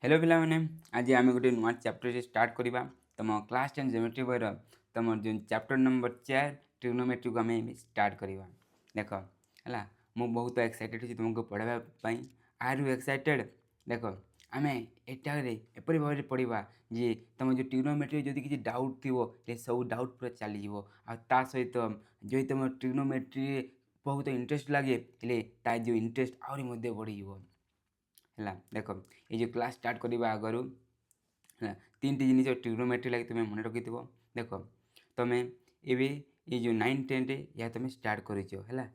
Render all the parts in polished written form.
Hello पिलाମାନେ आज आम गोटे नुआ चैप्टर स्टार्ट करवा तुम क्लास 10 ज्योमेट्री बयर तुम जो चैप्टर नंबर 4 ट्रिग्नोमेट्री को आम स्टार्ट करवा देख है मु बहुत एक्साइटेड अच्छी तुमको पढ़ाई आर यू एक्साइटेड देख आम एटारे एपरी भाव पढ़ा जे तुम जो ट्रिग्नोमेट्री जब किसी डाउट थी सब डाउट पूरा चली आ सहित जो तुम ट्रिग्नोमेट्री बहुत इंटरेस्ट लगे जो इंटरेस्ट आहरी बढ़ी है देख ये क्लास स्टार्ट करवा आगु है तीन टी जिन ट्रिग्नोमेट्री लगे तुम्हें मन रखी देख तुम्हें ये ये जो 9-10 या तुम स्टार्ट कर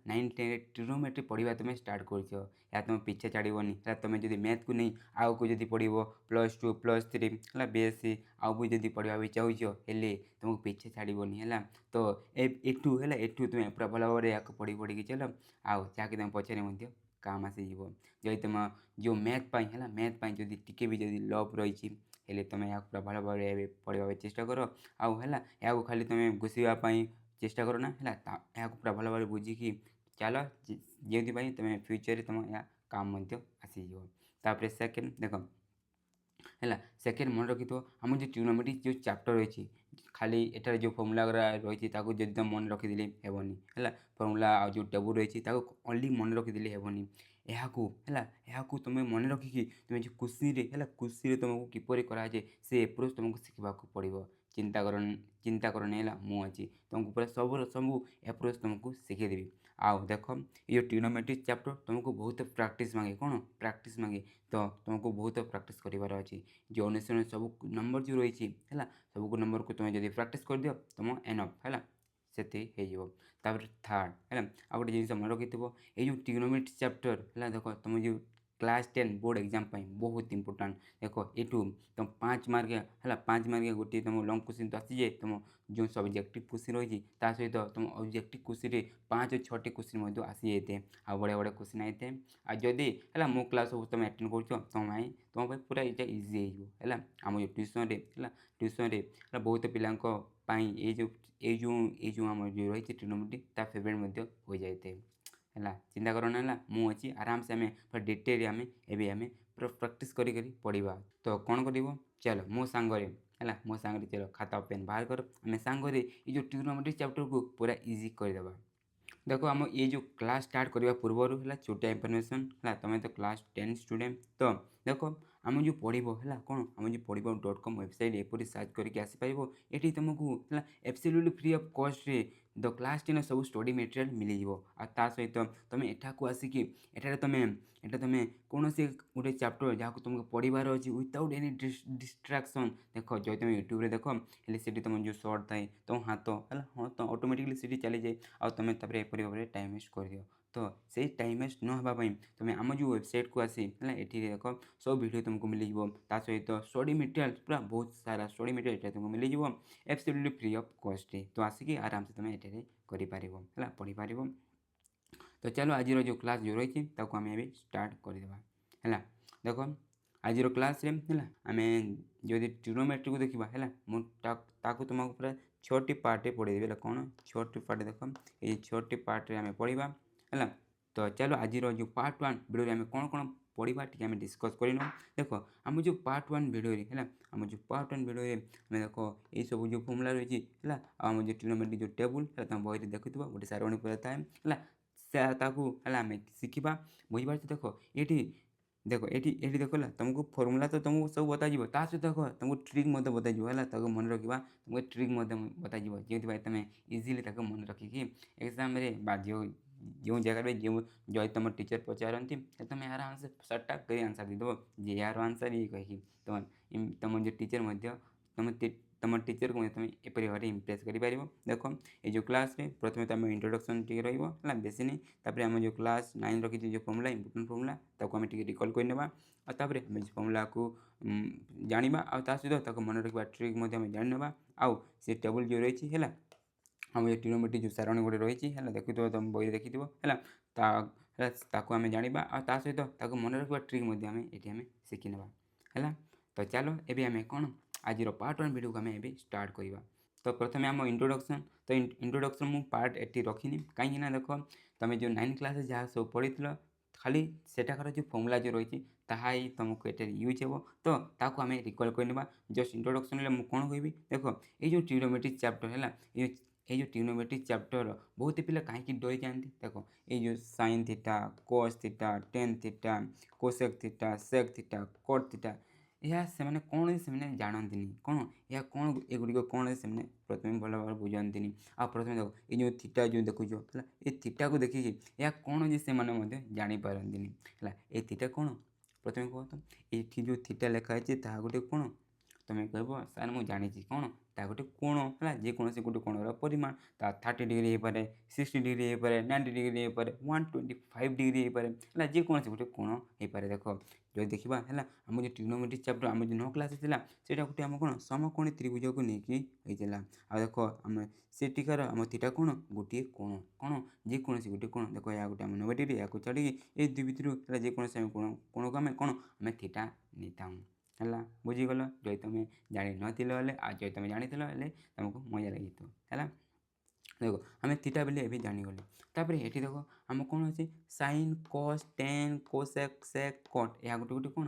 9-10 ट्रिग्नोमेट्री पढ़ा तुम्हें स्टार्ट कर तुम पीछे छाड़बनी है तुम जो मैथ को नहीं आग को जब पढ़ो +2 +3 है बीएससी आउ भी पढ़ा चाहूँ तुमको पीछे छाड़बनी है तो एठू है एठू तुम्हें पूरा भल भाव या पढ़ी पढ़ी चल आउ जहाँकि तुम पचारे काम आसीज जब तुम जो मैथ पाई है मैथ पाई जब टी भी जब लव रही है तुम या पूरा भल भाव पढ़ा चेष्टा कर आउ है या खाली तुम घुषापी चेष्टा कर ना है या पूरा भल भाव बुझिकी चल जो तुम फ्यूचर तुम या काम आसीज सेकेंड देख है सेकेंड मन रखी आम जो ट्रिग्नोमेट्री जो चैप्टर रही खाली एटार जो फर्मूला रही जब तुम मन रखीदे हेनी है फर्मूला जो टेबुल रही ओनली मन रखीदे हेनी यहाँ तुम मन रखिकी तुम जो कुशी है कुशी तुमको किपर कराए से एप्रोच तुमको शिखा पड़ो चिंता कर नहीं मुझे तुमको पूरा सब सब एप्रोच तुमको शिखेदेवी आउ देख ये ट्रिग्नोमेट्री चैप्टर तुमको बहुत प्रैक्टिस मांगे कौन प्रैक्टिस मांगे तो तुमको बहुत प्रैक्टिस करार अच्छी जो अनुसरण सब नंबर जो रही है सब नंबर को तुम जब प्रैक्टिस कर दियो तुम एनफ है से थर्ड है आ गए जिन मन रखी ये जो ट्रिग्नोमेट्री चैप्टर है देख तुम जो क्लास 10 बोर्ड एग्जाम बहुत इंपोर्टाट देख यू तुम 5 मार्क है 5 मार्क गोटे तुम लंग क्वेश्चन तो आसी जाए तुम जो सब्जेक्टिव क्वेश्चन रही सहित तुम ऑब्जेक्टिव क्वेश्चन 5 और 6 क्वेश्चन आसी जाए आ बढ़िया बढ़िया क्वेश्चन आए आदि है मो क्लास सब तुम अटेंड कर तुम पूरा यहाँ इजी है आम जो ट्यूशन है ट्यूशन बहुत पिला ये जो आम जो रही ट्रिग्नोमेट्री फेवरेट हो जाए है चिंता करना है मुझे आराम से आम पूरा डिटेल आम एवं पूरा प्रैक्टिस करी पढ़ा तो कौन कर चलो मो सांगे है मो सांगे चलो खाता पेन बाहर कर आम सांगे ये जो ट्रिग्नोमेट्री चैप्टर को पूरा इजी करदे देख आम ये जो क्लास स्टार्ट करने पूर्वर है छोटिया इनफर्मेशन है तुम तो क्लास 10 स्टूडेंट तो देख आम जो पढ़ो है कौन आम जो पढ़ो.com वेबसाइट एपरी सर्च करके आसीपर ये तुमको है एब्सोल्युटली फ्री ऑफ कॉस्ट रे द क्लास 10 सब स्टडी मटेरियल मिल जाव सहित तुम एठाक आसिकी एठार तुम कौन से गोटे चैप्टर जहाँ तुमको पढ़ार अच्छी विदाउट एनी डिस्ट्राक्शन देख जो तुम यूट्यूब देख से तुम जो सर्ट थाए तुम हाथ है हाँ तो ऑटोमेटिकली सीटी चली जाए आ तुम एपरी भाव में टाइम वेस्ट कर दियो तो से टाइम वेस्ट न होगापाई तुम आम जो वेबसाइट को आसी है ये देख सब वीडियो तुमको मिल जाता सहित स्टडी मटेरियल पूरा बहुत सारा स्टडी मटेरियल तुमको मिल जाव एब्सोल्युटली फ्री ऑफ कॉस्ट तो आसिकी आराम से तुम ये करें पढ़ी पार तो चलो आज जो क्लास जो रही आम ए स्टार्ट करदे है देख आज क्लास है आम जो ट्रिग्नोमेट्री को देखा है मुझे तुमको पूरा 6टी पार्ट पढ़ेदेवी कौन 6टी पार्ट देख ये 6टी पार्ट आम पढ़ा है तो चलो आज जो पार्ट 1 वीडियो आम कौन कौन पढ़ा टी डिस्कस कर देख आम जो पार्ट 1 वीडियो है आम जो पार्ट 1 वीडियो आम देख ये सब जो फर्मूला रही है आम जो ट्रिग्नोमेट्री जो टेबुल है तुम बही देखु गोटे सारणी पूरा थाए है आम शिखा बुझीपार देख ये देख ये देख तुमको फर्मूला तो तुमको सब बताइए सहित देख तुमको ट्रिक बताइए मन रखा तुमको ट्रिक बताइए जो तुम इजिली मन रखिकी एग्जाम जो जगह जो तुम टीचर पचारती तुम आराम से सटाक कर आंसर देदेव जे यार आंसर ये कही तुम जो टीचर तुम तुम टीचर को तुम एपरी भाव इम्प्रेस कर देख ये जो क्लास रे प्रथम तुम इंट्रोडक्शन टी रहा बेसी नहीं तापर आम जो क्लास 9 रखी जो फर्मूला इंपोर्टेंट फर्मूला ताको आम रिकल करने तापर आम फर्मूला को जाना सहित मन रखा ट्रिक जाना आउ से टेबुल जो रही है आम जो ट्रिग्नोमेट्री जो सारणी गोटे रही है देखु तुम बही देखी है आम जाना सहित मन रखा ट्रिक आम ये शिखी ना है तो चलो ये आम कौन आज पार्ट 1 वीडियो को आम स्टार्ट करवा तो प्रथम आम इंट्रोडक्शन तो इंट्रोडक्शन मु पार्ट 80 रखी कहीं देख तुम जो 9 क्लास जहाँ सब पढ़ी ଖାଲି ସେଠାକାର ଯେଉଁ ଫର୍ମୁଲା ଯେଉଁ ରହିଛି ତାହା ହିଁ ତୁମକୁ ଏଠାରେ ୟୁଜ୍ ହେବ। ତ ତାକୁ ଆମେ ରିକଲ୍ କରିନେବା। ଜଷ୍ଟ ଇଣ୍ଟ୍ରୋଡକ୍ସନ୍ରେ ମୁଁ କ'ଣ କହିବି ଦେଖ, ଏଇ ଯେଉଁ ଟ୍ରିଗ୍ନୋମେଟ୍ରି ଚାପ୍ଟର ହେଲା, ଏଇ ଯେଉଁ ଟ୍ରିଗ୍ନୋମେଟ୍ରି ଚାପ୍ଟର ବହୁତ ପିଲା କାହିଁକି ଡରି ଯାଆନ୍ତି ଦେଖ, ଏଇ ଯେଉଁ sine theta, cos theta, tan theta, cosec theta, sec theta, cot theta, ଏହା ସେମାନେ କ'ଣ ସେମାନେ ଜାଣନ୍ତିନି। କ'ଣ ଏହା କ'ଣ ଏଗୁଡ଼ିକ କ'ଣ ସେମାନେ ପ୍ରଥମେ ଭଲ ଭାବରେ ବୁଝନ୍ତିନି। ଆଉ ପ୍ରଥମେ ଦେଖ, ଏଇ ଯେଉଁ ଥିଟା ଯେଉଁ ଦେଖୁଛ ହେଲା, ଏ ଥିଟାକୁ ଦେଖିକି ଏହା କ'ଣ ଯେ ସେମାନେ ମଧ୍ୟ ଜାଣିପାରନ୍ତିନି ହେଲା। ଏ ଥିଟା କ'ଣ ପ୍ରଥମେ କୁହ ତ, ଏଇଠି ଯେଉଁ ଥିଟା ଲେଖା ହେଇଛି ତାହା ଗୋଟେ କ'ଣ? ତୁମେ କହିବ ସାର୍ ମୁଁ ଜାଣିଛି କ'ଣ, ତାହା ଗୋଟେ କୋଣ ହେଲା। ଯେକୌଣସି ଗୋଟେ କୋଣର ପରିମାଣ ତା 30 ଡିଗ୍ରୀ ହେଇପାରେ, 60 ଡିଗ୍ରୀ ହେଇପାରେ, 90 ଡିଗ୍ରୀ ହେଇପାରେ, 125 ଡିଗ୍ରୀ ହେଇପାରେ ହେଲା। ଯେକୌଣସି ଗୋଟେ କୋଣ ହେଇପାରେ। ଦେଖ ଯଦି ଦେଖିବା ହେଲା, ଆମ ଯେଉଁ ଟ୍ରିଗ୍ନୋମେଟ୍ରି ଚାପ୍ଟର ଆମ ଯେଉଁ 9 କ୍ଲାସ୍ ଥିଲା ସେଇଟା ଗୋଟେ ଆମ କ'ଣ ସମକୋଣୀ ତ୍ରିଭୁଜକୁ ନେଇକି ହେଇଥିଲା। ଆଉ ଦେଖ ଆମେ ସେଠିକାର ଆମ ଥିଟା କ'ଣ ଗୋଟିଏ କୋଣ, କ'ଣ ଯେକୌଣସି ଗୋଟେ କୋଣ। ଦେଖ ଏହା ଗୋଟେ ଆମ 90 ଡିଗ୍ରୀ, ଏହାକୁ ଛାଡ଼ିକି ଏଇ ଦୁଇ ଭିତରୁ ହେଲା ଯେକୌଣସି ଆମେ କୋଣକୁ ଆମେ କ'ଣ ଆମେ ଥିଟା ନେଇଥାଉ ହେଲା। ବୁଝିଗଲ? ଯଦି ତୁମେ ଜାଣିନଥିଲ ହେଲେ ଆଉ ଯଦି ତୁମେ ଜାଣିଥିଲ ହେଲେ ତୁମକୁ ମଜା ଲାଗିଥିବ ହେଲା। ଦେଖ ଆମେ ଥିଟା ବୋଲି ଏବେ ଜାଣିଗଲେ। ତାପରେ ଏଠି ଦେଖ ଆମ କ'ଣ ଅଛି sine, cos, tan, cosec, sec, cot. ଏହା ଗୋଟେ ଗୋଟେ କ'ଣ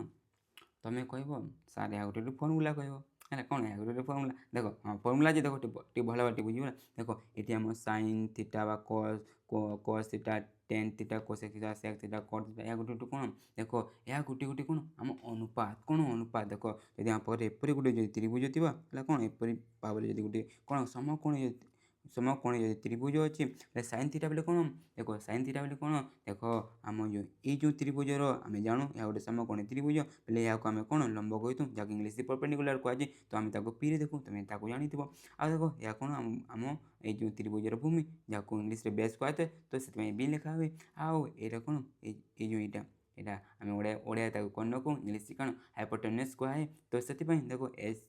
ତୁମେ କହିବ ସାର୍ ଏହା ଗୋଟେ ଗୋଟେ ଫର୍ମୁଲା କହିବ ହେଲା। କ'ଣ ଏହା ଗୋଟେ ଗୋଟେ ଫର୍ମୁଲା? ଦେଖ ହଁ ଫର୍ମୁଲା ଯେ ଦେଖ ଟିକେ ଭଲ ଭାବରେ ବୁଝିବ ନା। ଦେଖ ଏଠି ଆମ ସାଇନ୍ ଥିଟା ବା cos theta, tan theta, cosec theta, sec theta, cot theta, ଏହା ଗୋଟେ ଗୋଟେ କ'ଣ ଦେଖ ଏହା ଗୋଟେ ଗୋଟେ କ'ଣ ଆମ ଅନୁପାତ। କ'ଣ ଅନୁପାତ? ଦେଖ ଯଦି ଆମ ପାଖରେ ଏପରି ଗୋଟେ ଯଦି ତ୍ରିଭୁଜ ଥିବ ହେଲା, କ'ଣ ଏପରି ଭାବରେ ଯଦି ଗୋଟେ କ'ଣ ସମକୋଣୀ ଯଦି ତ୍ରିଭୁଜ ଅଛି ହେଲେ ସାଇନ୍ ଥିଟା ବୋଲି କ'ଣ ଦେଖ, ସାଇନ୍ ଥିଟା ବୋଲି କ'ଣ ଦେଖ, ଆମ ଯେଉଁ ଏଇ ଯେଉଁ ତ୍ରିଭୁଜର ଆମେ ଜାଣୁ ଏହା ଗୋଟେ ସମକୋଣୀ ତ୍ରିଭୁଜ ହେଲେ ଏହାକୁ ଆମେ କ'ଣ ଲମ୍ବ କହିଥାଉ, ଯାହାକୁ ଇଂଲିଶରେ ପରପେଣ୍ଡିକୁଲାର କୁହାଯାଏ। ତ ଆମେ ତାକୁ ପିରେ ଦେଖୁ, ତୁମେ ତାକୁ ଜାଣିଥିବ। ଆଉ ଦେଖ ଏହା କ'ଣ ଆମ ଏଇ ଯେଉଁ ତ୍ରିଭୁଜର ଭୂମି, ଯାହାକୁ ଇଂଲିଶରେ ବେସ୍ କୁହାଯାଏ, ତ ସେଥିପାଇଁ ବି ଲେଖା ହୁଏ। ଆଉ ଏଇଟା କ'ଣ ଏଇ ଯେଉଁ ଏଇଟା ଆମେ ଓଡ଼ିଆ ତାକୁ କ'ଣ କହୁ, ଇଂଲିଶ କ'ଣ ହାଇପୋଟେନସ୍ କୁହାଯାଏ। ତ ସେଥିପାଇଁ ଦେଖ ଏସ୍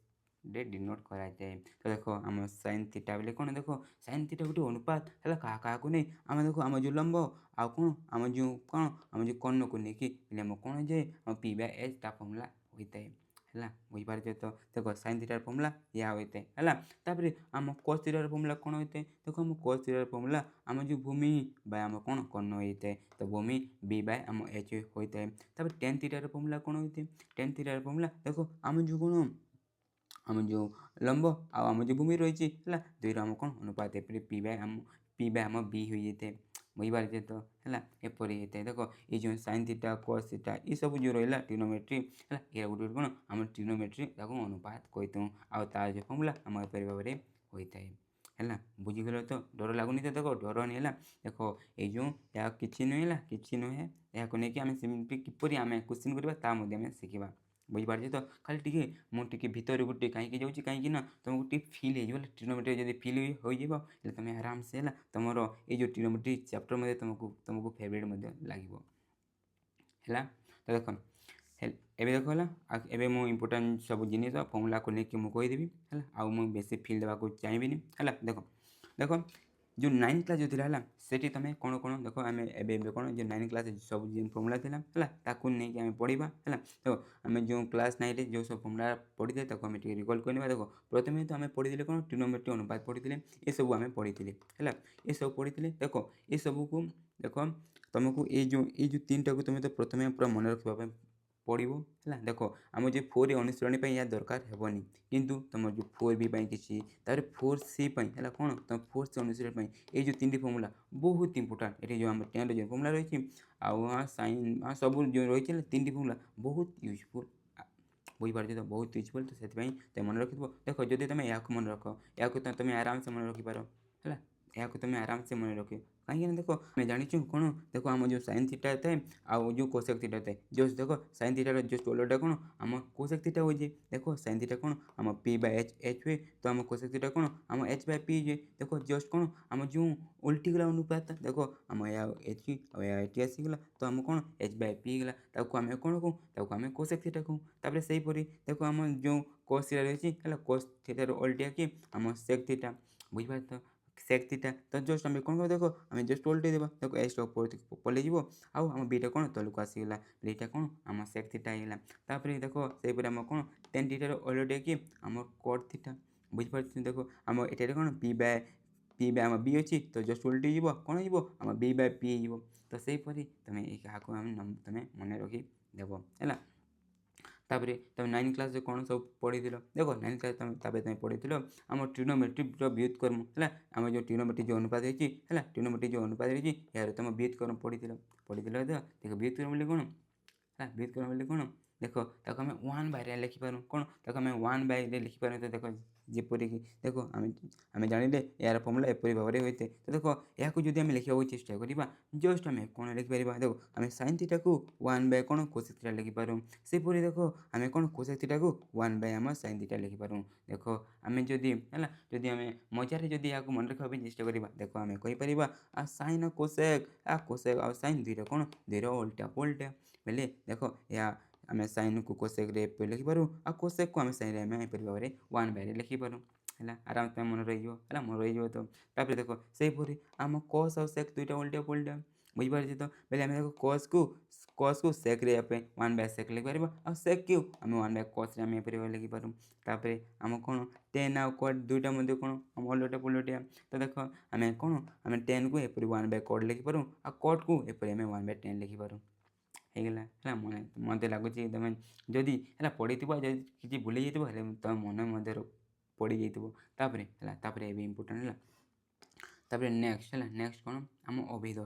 ରେ ଡିନୋଟ୍ କରାଯାଏ। ତ ଦେଖ ଆମ ସାଇନ୍ ଥିଟା ବୋଲି କ'ଣ ଦେଖ, ସାଇନ୍ ଥିଟା ଗୋଟେ ଅନୁପାତ ହେଲା କାହାକୁ ନେଇ ଆମେ ଦେଖ ଆମ ଯେଉଁ ଲମ୍ବ ଆଉ କ'ଣ ଆମ ଯେଉଁ କର୍ଣ୍ଣକୁ ନେଇକି ହେଲେ ଆମ କ'ଣ ଯାଏ ଆମ P/S ତା ଫର୍ମୁଲା ହୋଇଥାଏ ହେଲା। ବୁଝିପାରୁଛ ତ? ଦେଖ ସାଇନ୍ ଥିଟାର ଫର୍ମୁଲା ଏହା ହୋଇଥାଏ ହେଲା। ତାପରେ ଆମ କସ୍ ଥିଟାର ଫର୍ମୁଲା କ'ଣ ହୋଇଥାଏ? ଦେଖ ଆମ କସ୍ ଥିଟାର ଫର୍ମୁଲା ଆମ ଯେଉଁ ଭୂମି ବା ଆମ କ'ଣ କର୍ଣ୍ଣ ହୋଇଥାଏ। ତ ଭୂମି B/ଆମ H ହୋଇଥାଏ। ତାପରେ ଟେନ୍ ଥିଟାର ଫର୍ମୁଲା କ'ଣ ହୋଇଥାଏ? ଟେନ୍ ଥିଟାର ଫର୍ମୁଲା ଦେଖ ଆମ ଯେଉଁ କ'ଣ ଆମ ଯେଉଁ ଲମ୍ବ ଆଉ ଆମ ଯେଉଁ ଭୂମି ରହିଛି ହେଲା, ଦୁଇର ଆମ କ'ଣ ଅନୁପାତ ଏପରି P/ଆମ B ହୋଇଯାଇଥାଏ। ବୁଝିପାରୁଛ ତ ହେଲା, ଏପରି ହେଇଥାଏ। ଦେଖ ଏଇ ଯେଉଁ ସାଇନ୍ ଥିଟା, କସ୍ ଥିଟା ଏସବୁ ଯେଉଁ ରହିଲା ଟ୍ରିଗ୍ନୋମେଟ୍ରି ହେଲା, ଏଇଟା ଗୋଟେ କ'ଣ ଆମ ଟ୍ରିଗ୍ନୋମେଟ୍ରି ତାକୁ ଅନୁପାତ କହିଥାଉ। ଆଉ ତାର ଯେଉଁ ଫର୍ମୁଲା ଆମ ଏପରି ଭାବରେ ହୋଇଥାଏ ହେଲା। ବୁଝିଗଲ ତ? ଡର ଲାଗୁନି ତ? ଦେଖ ଡରନି ହେଲା। ଦେଖ ଏଇ ଯେଉଁ ଏହା କିଛି ନୁହେଁ ହେଲା, କିଛି ନୁହେଁ, ଏହାକୁ ନେଇକି ଆମେ ସେମିତି କିପରି ଆମେ କ୍ୱେଶ୍ଚିନ୍ କରିବା ତାହା ମଧ୍ୟ ଆମେ ଶିଖିବା। ବୁଝିପାରୁଛ ତ? ଖାଲି ଟିକେ ମୁଁ ଟିକେ ଭିତରକୁ ଟିକେ କାହିଁକି ଯାଉଛି, କାହିଁକି ନା ତୁମକୁ ଟିକେ ଫିଲ୍ ହେଇଯିବ ହେଲା। ଟ୍ରିଗ୍ନୋମେଟ୍ରି ଯଦି ଫିଲ୍ ହୋଇଯିବ ହେଲେ ତୁମେ ଆରାମସେ ହେଲା ତୁମର ଏଇ ଯେଉଁ ଟ୍ରିଗ୍ନୋମେଟ୍ରି ଚାପ୍ଟର ମଧ୍ୟ ତୁମକୁ ଫେଭରେଟ୍ ମଧ୍ୟ ଲାଗିବ ହେଲା। ତ ଦେଖ ଏବେ ଦେଖ ହେଲା, ଏବେ ମୁଁ ଇମ୍ପୋର୍ଟାଣ୍ଟ ସବୁ ଜିନିଷ ଫର୍ମୁଲାକୁ ନେଇକି ମୁଁ କହିଦେବି ହେଲା। ଆଉ ମୁଁ ବେଶୀ ଫିଲ୍ ଦେବାକୁ ଚାହିଁବିନି ହେଲା। ଦେଖ ଯେଉଁ 9th କ୍ଲାସ୍ ଯେଉଁ ଥିଲା ହେଲା, ସେଠି ତୁମେ କ'ଣ ଦେଖ ଆମେ ଏବେ କ'ଣ ଯେଉଁ 9th କ୍ଲାସ୍ ସବୁ ଯେଉଁ ଫର୍ମୁଲା ଥିଲା ହେଲା ତାକୁ ନେଇକି ଆମେ ପଢ଼ିବା ହେଲା। ତ ଆମେ ଯେଉଁ କ୍ଲାସ୍ 9ରେ ଯେଉଁ ସବୁ ଫର୍ମୁଲା ପଢ଼ିଥିଲେ ତାକୁ ଆମେ ଟିକେ ରିକଲ୍ କରିନେବା। ଦେଖ ପ୍ରଥମେ ତ ଆମେ ପଢ଼ିଥିଲେ କ'ଣ ଟ୍ରିଗ୍ନୋମେଟ୍ରି ଅନୁପାତ ପଢ଼ିଥିଲେ, ଏସବୁ ଆମେ ପଢ଼ିଥିଲେ ହେଲା। ଏସବୁ ପଢ଼ିଥିଲେ ଦେଖ ଏସବୁକୁ ଦେଖ ତୁମକୁ ଏଇ ଯେଉଁ 3ଟାକୁ ତୁମେ ତ ପ୍ରଥମେ ପୁରା ମନେ ରଖିବା ପାଇଁ ପଡ଼ିବ ହେଲା। ଦେଖ ଆମ ଯେଉଁ 4 ଅନୁଶୀଳନୀ ପାଇଁ ଏହା ଦରକାର ହେବନି, କିନ୍ତୁ ତୁମର ଯେଉଁ 4B ପାଇଁ କିଛି, ତାପରେ 4C ପାଇଁ ହେଲା କ'ଣ ତୁମ 4C ଅନୁଶୀଳନୀ ପାଇଁ ଏଇ ଯେଉଁ 3ଟି ଫର୍ମୁଲା ବହୁତ ଇମ୍ପୋର୍ଟାଣ୍ଟ। ଏଠି ଯେଉଁ ଆମ 10ର ଯେଉଁ ଫର୍ମୁଲା ରହିଛି ଆଉ ସାଇନ୍ ସବୁ ଯେଉଁ ରହିଛି ହେଲା 3ଟି ଫର୍ମୁଲା ବହୁତ ୟୁଜଫୁଲ୍। ବୁଝିପାରୁଛ ତ? ବହୁତ ୟୁଜଫୁଲ୍। ତ ସେଥିପାଇଁ ତୁମେ ମନେ ରଖିଥିବ। ଦେଖ ଯଦି ତୁମେ ଏହାକୁ ମନେ ରଖ, ଏହାକୁ ତୁମେ ଆରାମସେ ମନେ ରଖିପାର ହେଲା। ଏହାକୁ ତୁମେ ଆରାମସେ ମନେ ରଖିବ, କାହିଁକିନା ଦେଖ ଆମେ ଜାଣିଛୁ କ'ଣ ଦେଖ ଆମ ଯେଉଁ ସାଇନ୍ ଥିଟା ଥାଏ ଆଉ ଯେଉଁ କୋସେକ୍ ଥିଟା ଥାଏ, ଜଷ୍ଟ ଦେଖ ସାଇନ୍ ଥିଟାର ଜଷ୍ଟ ଓଲଟା କ'ଣ ଆମ କୋସେକ୍ ଥିଟା ହୋଇଯାଏ। ଦେଖ ସାଇନ୍ ଥିଟା କ'ଣ ଆମ P/H ହୁଏ, ତ ଆମ କୋସେକ୍ ଥିଟା କ'ଣ ଆମ H/P ହୁଏ। ଦେଖ ଜଷ୍ଟ କ'ଣ ଆମ ଯେଉଁ ଓଲଟିଗଲା ଅନୁପାତ, ଦେଖ ଆମ ଏହା H ଆଉ ଏହା ଏଠି ଆସିଗଲା, ତ ଆମ କ'ଣ H/P ହେଇଗଲା। ତାକୁ ଆମେ କ'ଣ କହୁ, ତାକୁ ଆମେ କୋସେକ୍ ଥିଟା କହୁ। ତାପରେ ସେହିପରି ଦେଖ ଆମ ଯେଉଁ କସ୍ ଥିଟା ରହିଛି ହେଲା, କସ୍ ଥିଟାର ଓଲଟିଆ କି ଆମ ସେକ୍ ଥିଟା। ବୁଝିପାରୁଛ ତ? ସେକ୍ ଥିଟା ତ ଜଷ୍ଟ ଆମେ କ'ଣ କରିବା, ଦେଖ ଆମେ ଜଷ୍ଟ ଓଲଟେଇ ଦେବା। ଦେଖ ଏଚ୍ଟା ଉପରକୁ ପଳେଇଯିବ ଆଉ ଆମ ବିଟା କ'ଣ ତଳକୁ ଆସିଗଲା, ଏଇଟା କ'ଣ ଆମ ସେକ୍ ଥିଟା ହେଇଗଲା। ତାପରେ ଦେଖ ସେହିପରି ଆମ କ'ଣ ଟେନ୍ ଥିଟାର ଓଲଟିଆ କି ଆମ କଟ୍ ଥିଟା। ବୁଝିପାରୁଛନ୍ତି? ଦେଖ ଆମ ଏଠାରେ କ'ଣ पी बाय आम बी अच्छी तो जस्ट उल्टी जीव कौन हो आम बी बाय पी हो तो सेहीपरि तुम यहाँ तुम मन रखिदेव है तापर तुम 9 क्लास कौन सब पढ़ी देख 9 क्लास तुम पढ़ी आम ट्रिग्नोमेट्री व्युत्क्रम है आम जो ट्रिग्नोमेट्री जो अनुपात है ट्रिग्नोमेट्री जो अनुपात है यार तुम व्युत्क्रम पढ़ी तो देख व्युत्क्रम बोले कौन है व्युत्क्रम बोले कौन देख ताको आम 1/रे लिखिपार कौन ताको आम 1/रे लिखिपार तो देख जेपरिक देख आम जानिले यार फर्मुला एपरी भाव में होते तो देख या जब आम लिखा चेष्टा करवा जस्ट आम कौन लिखिपर देख आम साइन थीटा को 1/, कौन कोसेक थीटा लिखिपार सेपरी देख आम कौन कोसेक थीटा को 1/, आम साइन थीटा लिखिपार देख आम जदि आम मजार जदि या मन रखा चेष्टा करवा देख आम कहीपर आ साइन कोसेक आ साइन दुईटा कौन दुईटा उल्टा पुल्टा बोले देख या आम साइन को कोसेक रे लिखिपार आ कोसेक को आम साइन रे आम एपरी भाव में 1/, लिखिपार है आराम से मन रही मन रही तो तापर देख सेहीपरि आम कस आ सेक दुईटा उल्टा पुल्टा बुझीपारे तो बोले आम देख कस को सेक रे 1/, सेक लिखिपर आ सेक क्यों आम 1/, कस रे आम एपरी भाव लिखिपार तापर आम कौन 10 आ कट दुईटा मध्य कौन आम उल्टा पुल्टा तो देख आम कौन आम 10 को एपरी 1/, कट लिखिपार आ कट को एपरी आम 1/, 10 लिखिपार ହେଇଗଲା ହେଲା ମୋତେ ଲାଗୁଛି ତୁମେ ଯଦି ହେଲା ପଢ଼ିଥିବ ଯଦି କିଛି ଭୁଲି ଯାଇଥିବ ହେଲେ ତୁମ ମନ ମଧ୍ୟରେ ପଡ଼ିଯାଇଥିବ ତାପରେ ହେଲା ତାପରେ ଏବେ ଇମ୍ପୋର୍ଟାଣ୍ଟ ହେଲା ତାପରେ ନେକ୍ସଟ ହେଲା ନେକ୍ସଟ କ'ଣ ଆମ ଅଭେଦ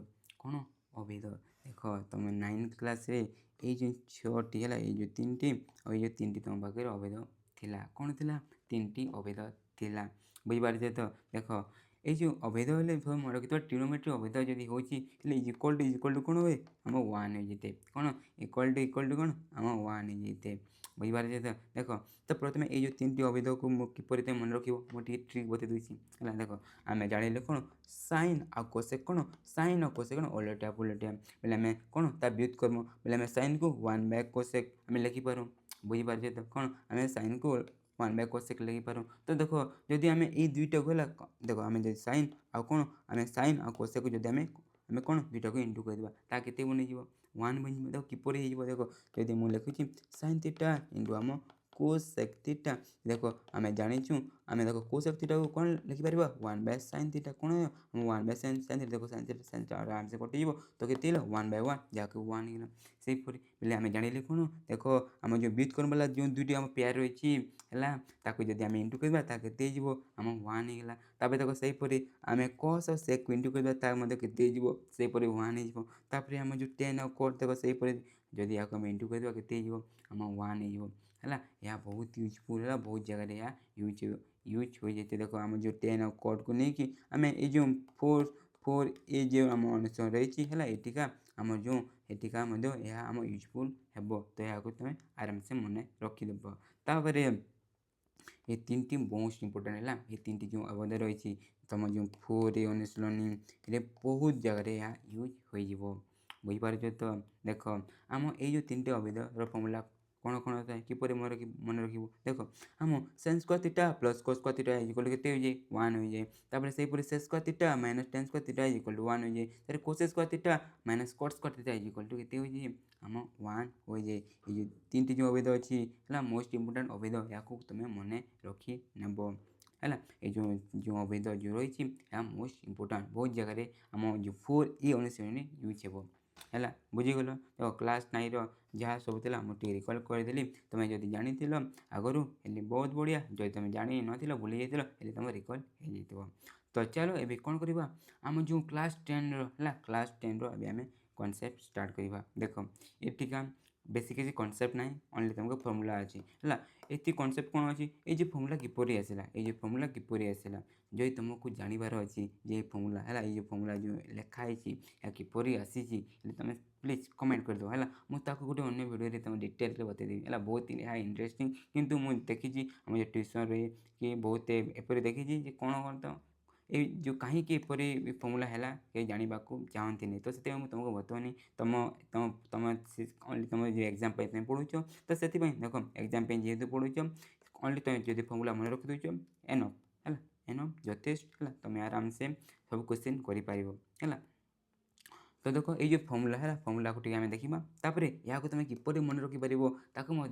କ'ଣ ଅଭେଦ ଦେଖ ତୁମେ 9th କ୍ଲାସ୍ରେ ଏଇ ଯେଉଁ 6ଟି ହେଲା ଏଇ ଯେଉଁ 3ଟି ଆଉ ଏଇ ଯେଉଁ 3ଟି ତୁମ ପାଖରେ ଅଭେଦ ଥିଲା କ'ଣ ଥିଲା 3ଟି ଅଭେଦ ଥିଲା ବୁଝିପାରୁଛ ତ ଦେଖ এই যে অভেদ হলে মনে রাখি ট্রিগোনোমেট্রি অভেদ যদি হচ্ছে হলে ইকুয়াল টু কোণ हुए आम 1 हो जाते कौन इक्वाल टू कौन आम 1 हो जाते बुझीपारे तो देख तो प्रथम ये 3टी अभेद को किपर तुम मन रख मुझे ट्रिक बता दूसरी है देख आम जान कौन साइन आ कोसेक कौन साइन और कोसेक कौन उलटा पुलटा बोले आम कौन ता व्युत्क्रम बोले आम साइन को 1/, कोसेक आम लिखिपार बुझीपारे तो कौन आम साइन को 1/, कोसेक लिखिपार तो देख जदि आम ये दुईटा को देख आम साइन आ कौन आम साइन आ कोसेक जब आम कौन दुईटा को इंटू करदेवा ता केते बनिଯିବ 1 बन देख किपर हो देख जदि मुझे लिखुची साइन थीटा इंटू आम कोसेक थीटा देख आम जाचु आम देख कोसेक थीटा को कौन लिखिपर 1/, साइन थीटा कौन हम 1/, साइन थीटा देख साइन थीटा आराम से कटिज तो केते 1/1 जहाँकि 1 होगा से बोले आम जान कौन देख आम जो व्युत्क्रम वाला जो दुईटी आम पेयर रही है जब आम इंटू करवा केते आम 1 होगा तापर देख सेहीपरि आम कस और सेक को इंटू करवा केते सेहीपरि 1 होपर आम जो 10 आ कट देख सेहीपरि जदि या आम इंटू करवा केते आम 1 है यह बहुत यूजफुल है बहुत जगह यह यूज हो जाते देख आम जो 10 आ कट को लेकिन आम ये जो 4 ये जो आम अनुसार रही है एटिका आम जो एटिका यह आम यूजफुल हे तो यहाँ तुम आराम से मन रखिदेव तापर ये 3टी मोस्ट इम्पोर्टाट है ये 3टी जो अवध रही तुम जो 4 अनुशीलनी ये बहुत जगह यह यूज हो बुझीपार तो देख आम ये 3टी अवध फर्मुला कौन कौन होता है किपर मन रखिए देख आम sin square theta plus cos square theta equal के 1 हो जाए तापर से sec square theta minus tan square theta equal to 1 हो जाए तार cos square theta minus cot square theta equal to के हो जाए आम 1 हो जाए ये 3टी जो अवध अच्छी है मोस्ट इम्पोर्टाट अवध या तुम्हें मन रखी नेब है ये जो अवध जो रही मोस्ट इम्पोर्टाट बहुत जगह आम जो 4 ये अनुशीलनी यूज हे है बुझीगल तो क्लास 9 रहा सब थी मुझे रिकल करदेली तुम्हें जब जानी आगुरी बहुत बढ़िया जब तुम जानी न भूली जाइए तुम रिकल हो तो चलो ये कौन करवा आम जो क्लास 10 है क्लास 10 आम कॉन्सेप्ट स्टार्ट करवा देख ये बेसिक किसी कॉन्सेप्ट ना ओनली तुमको फर्मुला अच्छी है ये कॉन्सेप्ट कौन अच्छी ये फर्मुला किपर आसला ये फर्मुला किपर आसला जो तुमको जानवर अच्छी जे फर्मुला है ये फर्मुला जो लिखाई या किपर आसी तुम प्लीज कमेंट करदे है मुझे गोटे अन्य भिडियो तुम डिटेल बतेदेवी है बहुत यहाँ इंटरेस्टिंग किंतु मुझे देखी आम जो ट्यूशन रहे कि बहुत एपरी देखी कौन कौन तो ये जो कहीं एपरी फर्मुला है कहीं जानवा चाहती नहीं तो से तुमको बताऊनी तुम तुम तुम ओनली तुम जो एग्जाम पढ़ुच तो से देख एग्जाम जेहतु पढ़ुच ओनली तुम जो फर्मुला मन रखी दौच एनफ है एनफ जथेष है तुम आराम से सब क्वेश्चन कर तो देख ये जो फर्मुला है फर्मुला को आम देखा तापर यहाँ तुम किपर मन रखिपर ताकूम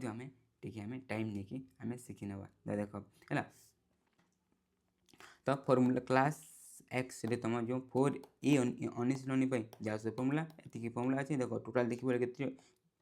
टाइम नहीं आम शिखी ना देख है तो फर्मुला क्लास एक्स तुम जो 4a अनुशीलनी जहाँ सब फर्मूला ये फर्मूला अच्छे देख टोटाल देखिए के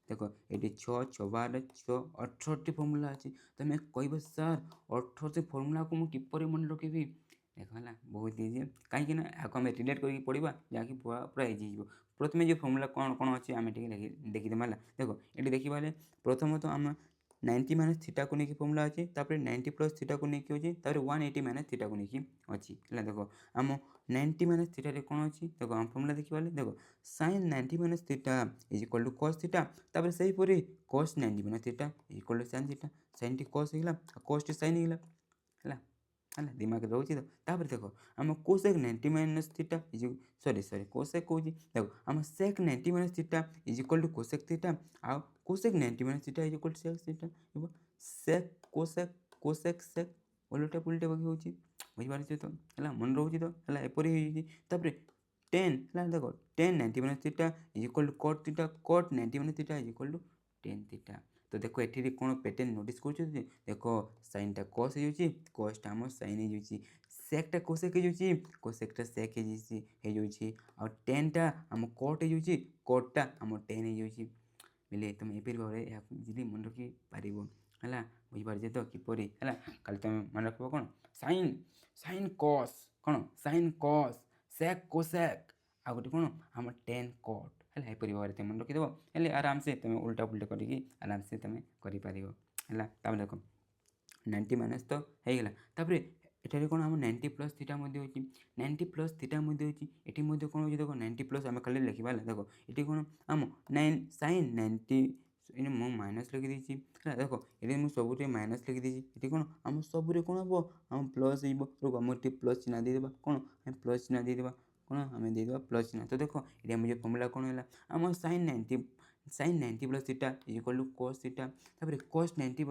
देख ये 6 6 12 6 18 फर्मूला अच्छी तुम कह सर 18 फर्मूला को मुझे किपर मन रखी देख है बहुत इजी कहीं आम रिलेट करके पढ़ा जहाँकि पूरा इजी हो प्रथम जो फर्मूला कौन कौन अच्छे आम देखीदेमा देख ये देखा प्रथम तो आम 90 माइनस थीटा को लेकिन फर्मूला अच्छे 90 प्लस थीटा को लेकिन अच्छे 180 माइनस थीटा को लेकिन अच्छी है देख आम 90 माइनस थीटा कौन अच्छी देख आम फर्मूला देखा देख sine 90 minus theta is equal to cos theta तापर से हीपरी cos 90 minus theta is equal to sine theta sine T cos होगा कॉस टी साइन होगा है दिमाग रोचे तो तापर देख आम cosec 90 minus theta is sorry cosec कौन देख आम sec 90 minus theta is equal to cosec theta आउ cosec 90 minus theta is equal to sec theta sec cosec cosec सेक उल्टा पुल्टा बगे होची बुझिपारे तो है मन रोचे तो है एपरी तापर 10 है देख 10 90 minus theta is equal to cot theta cot 90 minus theta is equal to 10 theta तो देख ये कौन पैटर्न नोटिस कर देख साइनटा कस हो कसटा आम साइन हो सेकटा कोसेक हो कोसेकटा सेक हो टेनटा आम कट हो कटटा आम टेन हो बोले तुम एपरी भाव में इजिली मन रखी पार है बुझीपारे तो किपर है खाली तुम मन रख कौन साइन साइन कस कौन साइन कस सेक कोसेक आ गए कौन आम टेन कट है यपरी भाव में मन रखीदेव हेल्ले आराम से तुम उल्टा पुल्टा करके आराम से तुम कर देख 90 माइनस तो होगा तापर ये कौन आम 90 प्लस थीटा अच्छी 90 प्लस थीटा अच्छी ये कौन हो देख 90 प्लस आम खाली लिखा देख ये कौन आम 9 साइन 90 मुझे माइनस लिखिदी देख ये मुझे सब माइनस लिखिदी ये कौन आम सब कौन हम आम प्लस आम प्लस चिन्ह देदेबा कौन आम प्लस चिन्ह देदेबा कौन आम देदेबा प्लस चिन्ह तो देख ये मुझे फर्मूला कौन है आम sine 90 plus theta is equal to cos theta तापर cos 90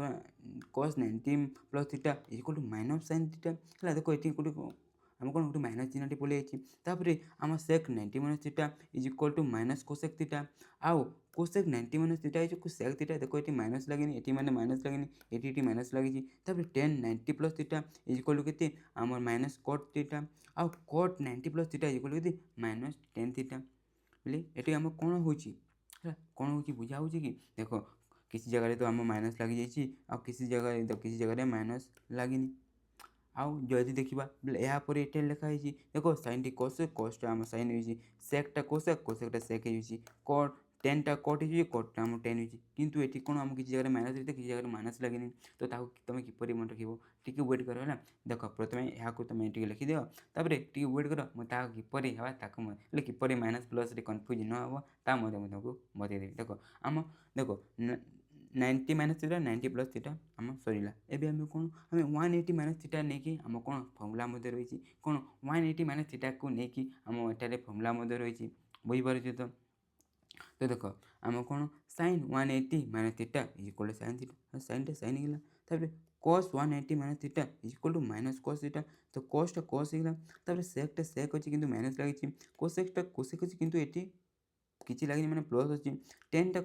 plus theta is equal to minus sine theta है देख ये आम कौन गोटे माइनस चिन्हटी पलि जाइए आम sec 90 minus theta is equal to minus cosec theta आउ cosec 90 minus theta is sec theta देख ये माइनस लगे ये मैंने माइनस लगे ये माइनस लगी 10 90 plus theta is equal to के आम माइनस कट थीटा आउ cot 90 plus theta is equal to minus 10 theta बोले ये आम कौन हो कौन हो बुझा हो कि देख किसी जगह तो आम माइनस लग जाइए किसी जगह माइनस लगे आउ जदि देखा बोले यापर ये लिखाई देख साइन टी कस कसटा आम साइन हो सेकटा कोसेक कोसेकटा सेक हो टेनटा कट हो कटटा आम टेन हो कितु ये कौन आम किसी जगह माइनस होता किसी जगह माइनस लगे तो तुम किपर मन रख टी वेट कर है देख प्रथम यहाँ तुम ये लिखिद तापर टी वेट कर मुझे किपर है किपर माइनस प्लस कन्फ्यूज न हो तुमको बतईदेवी देख आम देख 90 माइनस थीटा 90 प्लस थीटा आम सरला एवं आम कौन आम 180 माइनस थीटा नहीं आम कौन फर्मूला रही कौन 180 माइनस थीटा को लेकिन आम एटार फर्मूला रही बुझीपारे तो देख आम कौन sine 180 minus theta is equal to sine theta साइनटा साइन होगा तापर cos 180 minus theta is equal to minus cos theta तो कॉसटा कॉस होगा तापर सेकटा सेक अच्छी किंतु माइनस लगी कोसेकटा कोसेक अच्छी किंतु ये किसी लगे मैंने प्लस अच्छी टेनटा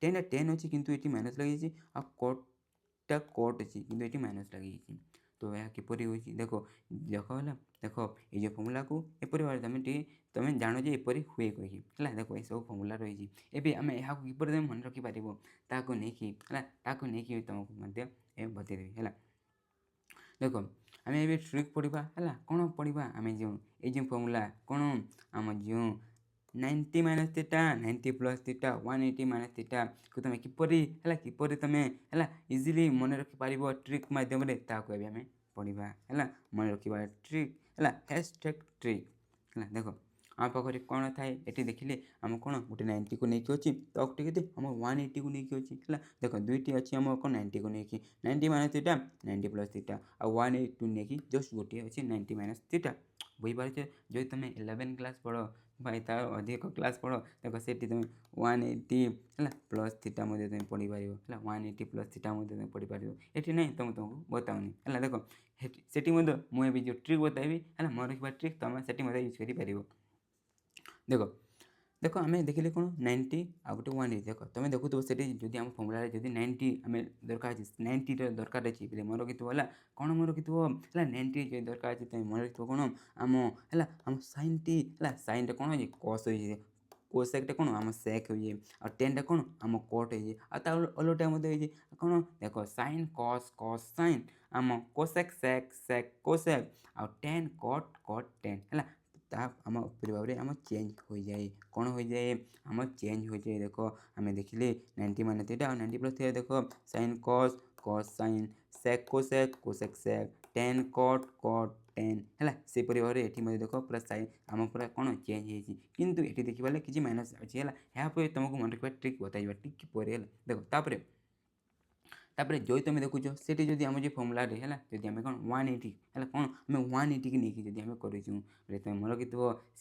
10 अच्छी किंतु ये माइनस लगी आ कटटा कट अच्छी किंतु ये माइनस लगी तो यह किपर हो देख देख है देख ये जो फर्मूला को एपरी भाव तुम जान जे एपरी हुए कही है देख ये सब फर्मूला रही है आम यहाँ किपर तुम मन रखिपार ताको नहीं तुमको बतईदेवी है देख आम ए ट्रिक पढ़ा है कौन पढ़ा आम जो ये फर्मूला कौन आम जो 90 minus theta 90 plus theta 180 minus theta को तुम किपर तुम है इजिली मन रखिपार ट्रिक मध्यम आम पढ़ा है मन रखा ट्रिक है हैशटैग ट्रिक है देख आम पाखे कौन थाए ये देखिले आम कौन गोटे 90 को लेकिन अच्छी तो के आम 180 को लेकिन अच्छी है देख दुईटी अच्छी आम कौन 90 को लेकिन 90 माइनस थीटा 90 प्लस थीटा आ 180 लेकिन जस्ट गोटे अच्छी 90 माइनस थीटा बुझीपारे जो तुम 11 क्लास पढ़ भाई तार अधिक क्लास पढ़ देख से तुम 180 है प्लस थीटा तुम पढ़ी पार है 180 प्लस थीटा तुम पढ़ी पार ये ना तुमको बताऊनी है देख से मुझे जो ट्रिक बताइबी है मन रखा ट्रिक तुम से यूज कर देख देख आम देखिले कौन 90 आ गए 180 देख तुम देखुव से जब आम फर्मुला जब 90 आम दरकार 90 दरकार अच्छी बोले मन रखी है कौन मन रखी है 90 जो दरकार अच्छे तुम मन रखी कौन आम है आम साइन टी है साइन टे कौन हो कस हो कोसेक कौन आम सेक हो जाए 10 टा कौन आम कट हो अलटा कौन देख साइन कस कस साइन आम कोसेक सेक सेक कोसेक आ 10 कट कट 10 है आम पूरी भाव में आम चेंज हो जाए कौन हो जाए आम चेंज हो जाए देख आम देखिले 90 मान थीटा और 90 प्लस थीटा देख sine cos cos sine sec cosec cosec sec 10 cot cot 10 है से भाव में ये देख पूरा साइन आम पूरा कौन चेंज होती किंतु ये देखिए किसी माइनस अच्छी है यहाँ तुमको मन रखा ट्रिक बताइबा टिक पर देख तापर तापर जो तुम देखुच से जब आम जो फर्मुला है जब आम कौन 180 है कौन आम 180 की नहीं जब आम करूँ तुम मन रखी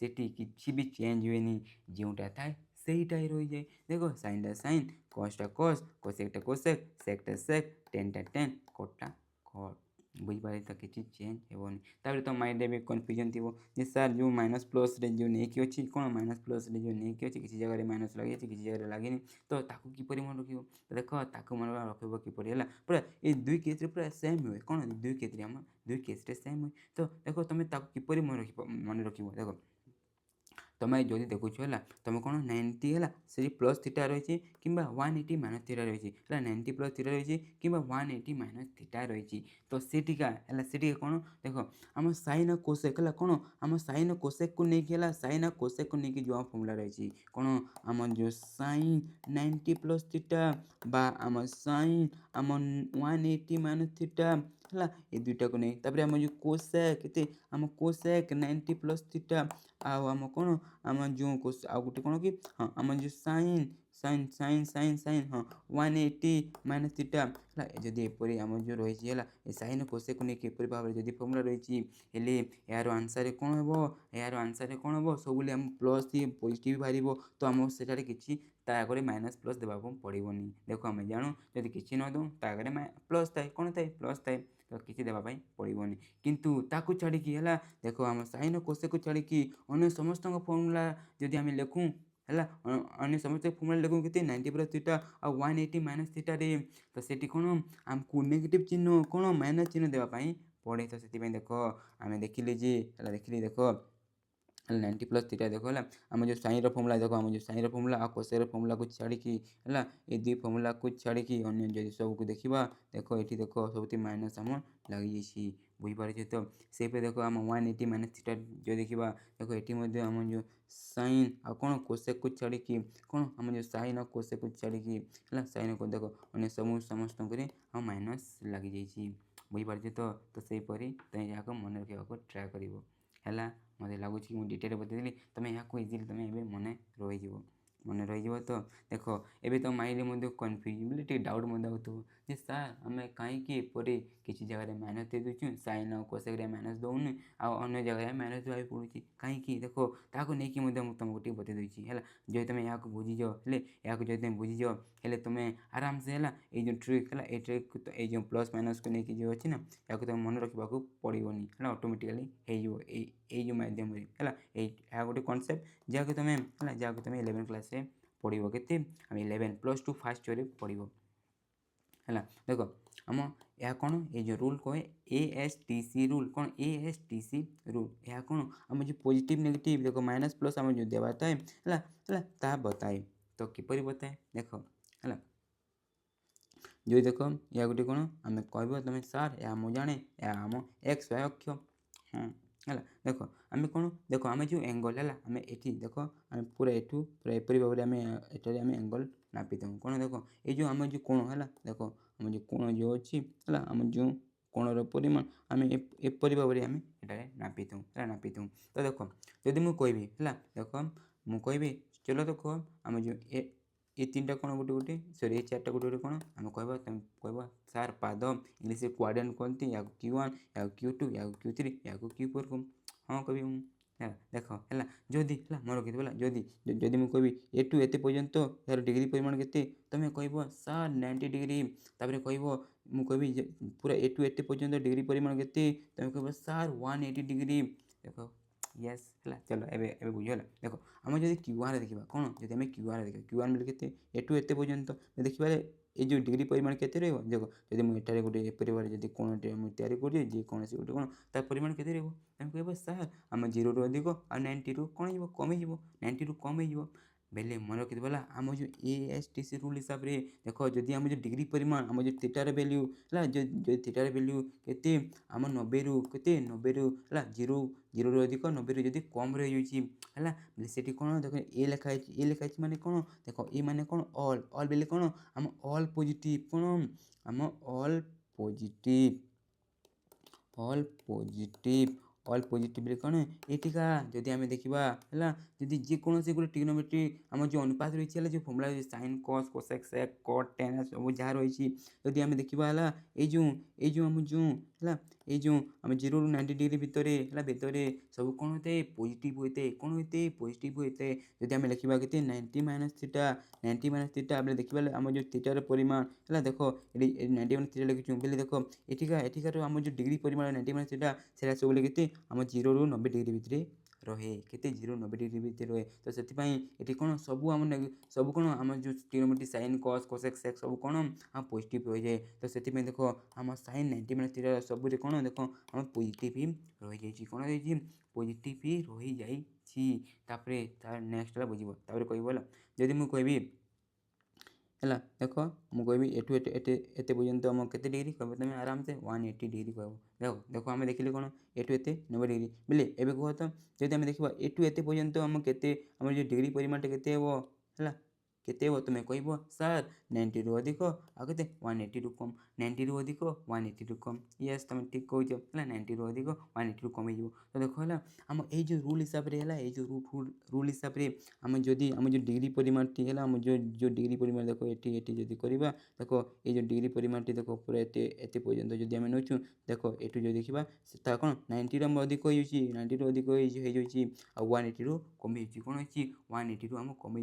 से किसी भी चेंज हुए जोटा थाए सहीटा ही रही जाए देख साइनटा साइन कसटा कस कोसेकटा कोसेक सेकटा सेक 10 टा 10 कटटा कट बुझीपारे तो किसी चेंज हेनी तापर तो माइंड भी कन्फ्यूजन थी सार जो माइनस प्लस जो नहीं अच्छी कौन माइनस प्लस जो नहीं अच्छी किसी जगह माइनस लगे किसी जगह लगे तो ताकू किपर मन रख देख ताकू मन रखब किपर है पूरा ये दुई केस पूरा सेम हुए कौन दुई केस आम दुई केस सेम हुए तो देख तुम किपर मन रख देख तुम जो देखुच है तुम कौन 90 है से प्लस थीटा रही कि 180 माइनस थीटा रही है 90 प्लस थीटा रही कि 180 माइनस थीटा रही तो सीटिका है सीटिका कौन देख आम साइन कोसेक है कौन आम साइन कोसेक को लेकिन साइन कोसेक को लेकिन जो फर्मुला रही कौन आम जो साइन 90 प्लस थीटा बा आम साइन आम 180 माइनस थीटा है ये दुईटा को नहीं तापर आम जो कोसेक के आम कोसेक 90 प्लस थीटा आम कौन आम जो आउ गोटे कौन कि हाँ आम जो sine sine sine sine sine हाँ 180 माइनस थीटा है जदि एपरी आम जो रही है साइन कोसेक को लेकिन एपरी भाव में जब फर्मुला रही यार आंसर कौन हम यार आंसर कौन हम सब आम प्लस पॉजिटिव बाहर तो आम से किसी आगे माइनस प्लस देवाक पड़ोनी देख आम जानू जब किसी न दो आगे प्लस थाए कौन थाए प्लस थाए तो किसी देवाई पड़ोनी किंतु ताकू छाड़ी है देख आम साइन कोसेक को छाड़ी अन्य समस्त फर्मुला जदि आम लिखूँ है अन्य समस्त फर्मुला लिखूँ कि 90 प्लस थीटा और 180 माइनस थीटा रे तो सेठी कौन आमको नेगेटिव चिन्ह कौन माइनस चिन्ह देवाई पड़े तो से देख आम देखिले देखिली देख 90 प्लस थीटा देख है आम जो साइन फर्मुला देख आम जो साइन फर्मुला आ कोसेर फर्मुला को छाड़ी है ये दुई फर्मुला को छाड़ी अन्य जो सब को देखा देख ये देख सब माइनस आम लगी बुझीपारे तो से देख आम 180 माइनस थीटा जो देखा देख ये आम जो साइन आ कौन कोसेक को छाड़ी कौन आम जो साइन और कोसेक को छाड़ी है साइन को देख अन्य सब समस्त आम माइनस लगी जाइए बुझीपारे तो सेपरी तुम यहाँ मन रखा ट्राए कर मत लगुच कि डिटेल बताइली तुम यहाँ इजिली तुम ए मन रही तो देख एबे तो माइंड कन्फ्यूज बोले डाउट आउथो जे सार आम कहीं एपरी किसी जगह माइनस दे दूँ साइन और कोसेक माइनस दौनी अन्य जगह माइनस देवाई पड़ू कहीं देख ताको नहीं तुमको टे बता दूसरी है जो तुम यहाँ बुझीज या जो तुम बुझीज हेल्ले तुम आराम से है ये ट्रिक है ये ट्रिक ये जो प्लस माइनस को लेकिन जो अच्छी ना या तुम मन रखा पड़ोनी है ऑटोमेटिकली हो जो माध्यम है गोटे कनसेप्ट जहाँकि तुम है जहाँकि तुम 11 क्लास पढ़ो के 11 प्लस 2 फास्ट ईयर पढ़ो है देख आम यह कौन ये जो रूल कहे ASTC रूल कौन ASTC रूल यह कौन आम जो पॉजिटिव नेगेटिव देख माइनस प्लस आम जो देवाता है बताए तो किपर बताए देख है जो देख या गोटे कौन आम कह तुम सार या मुझे जाने या आम एक्स वाई अक्ष हाँ है देख आम कौन देख आम जो एंगल है आम ये देख आम पूरा एठू पूरा एपरी भाव में आम एंगल नापी दूँ कौन देख ये जो आम जो कोण है देख आम जो कोण जो अच्छी है आम जो कोणर परिमाण आम एपरी भाव में आम ये नापी दूँ तो देख जदि मुझे कहबी है देख मुझे कहबी चलो देख आम जो ये 3टा कौन गोटे गोटे सॉरी ये 4टा गोटे गोटे कौन आम कह तुम कह सार पाद इंग्लीश क्वाड्रेंट कहते या Q1 या Q2 या Q3 या Q4 को हाँ कभी है देख है जदि है मोर रखी जदि जदि मुझे कहबी ए टू एत पर्यंत यार डिग्री परिमाण के तुम कह सार 90 डिग्री तापर कह मुझे पूरा ए टू एत पर्यंत डिग्री परिमाण के तुम कह सार 180 डिग्री देख यस है चलो एवं बुझीगला देख आम जब क्यूआर देखा कौन जब आम क्यूआर देखा क्यूआर मिले के एटू एत पर्यंत देखा ये जो डिग्री परिमाण के देख जब मुझे गोटे परिवार जब कौन तैयारी करें कौन से गोटे कौन तार परिमाण के आम कह सार आम 0 रू अधिक आ 90 रू कौन हो कम हो 90 रू कम हो बेले मन रखी बोला आम जो ASTC रूल हिसाब से देख जदि आम जो डिग्री परिमाण आम जो थीटार वैल्यू है जो थीटार वैल्यू के आम 90 रू के 90 रू है 0 रू अधिक 90 रू जब कम रही है से कौन देख ए लिखाई माने कौन देख ए माने कौन ऑल बेले कौन आम ऑल पॉजिटिव कौन आम ऑल पॉजिटिव कौन एटिका जदि आम देखा है जदि जेकोसी गोटे ट्रिग्नोमेट्री आम जो अनुपात रही है जो formula sine cos cosec sec cot tan सब जहाँ रही जदि आम देखा है ये आम जो है ये जो आम 0 रू 90 डिग्री भितर सब कौन होता है पॉजिटिव होता है कौन होता है पॉजिटिव होता है जदि आम लिखा के 90 माइनस थीटा बेले देखा आम जो थीटार परिमाण है देख ये 90 माइनस थीटा लिखुँ बेले देख एठिकार आम जो डिग्री परिमाण 90 माइनस थीटा से सब के आम 0 रू 90 डिग्री भितर रहे के 0 90 डिग्री भितर रहे तो से ये कौन सब आम सब कौन आम जो trigonometry sine cos cosec sec सब कौन आम पॉजिटिव हो जाए तो से देख आम साइन 90 माइनस थीटा सब कौन देख आम पॉजिटिव ही रही जाइए कौन रही पॉजिटिव ही रही जाइए तार नेक्स्ट बुझे कह जदि मुझे कहबी है देख मुझे कहबी एठू एत पर्यंत आम के डिग्री कह तुम आराम से 180 डिग्री कह देख देख आम देखिले कौन एठू एत 90 डिग्री बोले एवं कह तो जब आम देखा एठू एत पर्यंत आम के आम जो डिग्री परिमाण के है केते हो तुम्हें कह सार 90 रू अधिक आ के 180 रू कम 90 रू अधिक 180 रू कम यस तुम ठीक कह 90 रू अधिक 180 रू कम हो तो देख है आम ये रूल हिसाब से है ये रूल हिसाब से आम जदि आम जो डिग्री परिमाण टी है आम जो डिग्री परिमाण देख ये जदि करवा देख ये जो डिग्री परिमाण टी देख पूरा एत पर्यंत जदि आम नौचु देख एटू जो देखा कौन 90 रू अधिक हो 90 रू अधिक हो 180 रू कम कौन हो 180 रू आम कम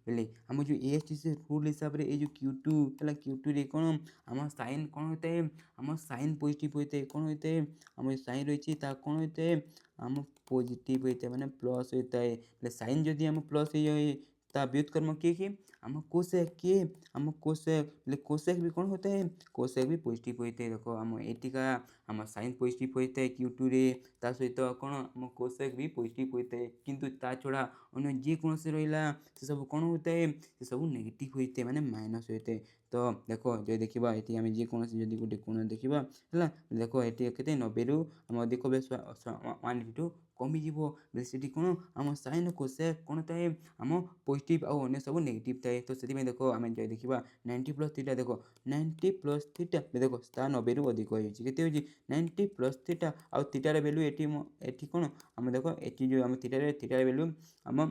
बेले आम जो ASTC रूल हिसाब से ये जो Q2 है Q2 रे कौन आम साइन कौन होता है आम साइन पॉजिटिव होता है कौन होता है आम साइन रही कौन होता है आम पॉजिटिव होता है माने प्लस होता है साइन जदि आम प्लस हो व्युत्क्रम किए आम कोसेक किए आम कोसेक कोसेक भी कौन होता है कोसेक भी पॉजिटिव होता है देखो आम एटिका आम साइन पॉजिटिव होता है Q2 रे ता सहित कौन आम कोसेक भी पॉजिटिव होता है किंतु ता छड़ा अन्य जेकोसी रहा से सब कौन होता है से सब नेगेटिव होते हैं माने माइनस होते हैं तो देखो जो देखा ये आम जेकोसी जब गोटे कोण देखा है देख ये के 90 रू आम अधिक 182 कमिज बेले से कौन आम साइन कोसेक कौन थाए आम पॉजिटिव आउ अन्य सब नेगेटिव थाए तो से देख आम जो देखा 90 प्लस थीटा देख 90 प्लस थीटा देख ता 90 रू अधिक होते 90 प्लस थीटा आउ थीटार वैल्यू ये कौन आम देख ये जो आम थीटार वैल्यू आम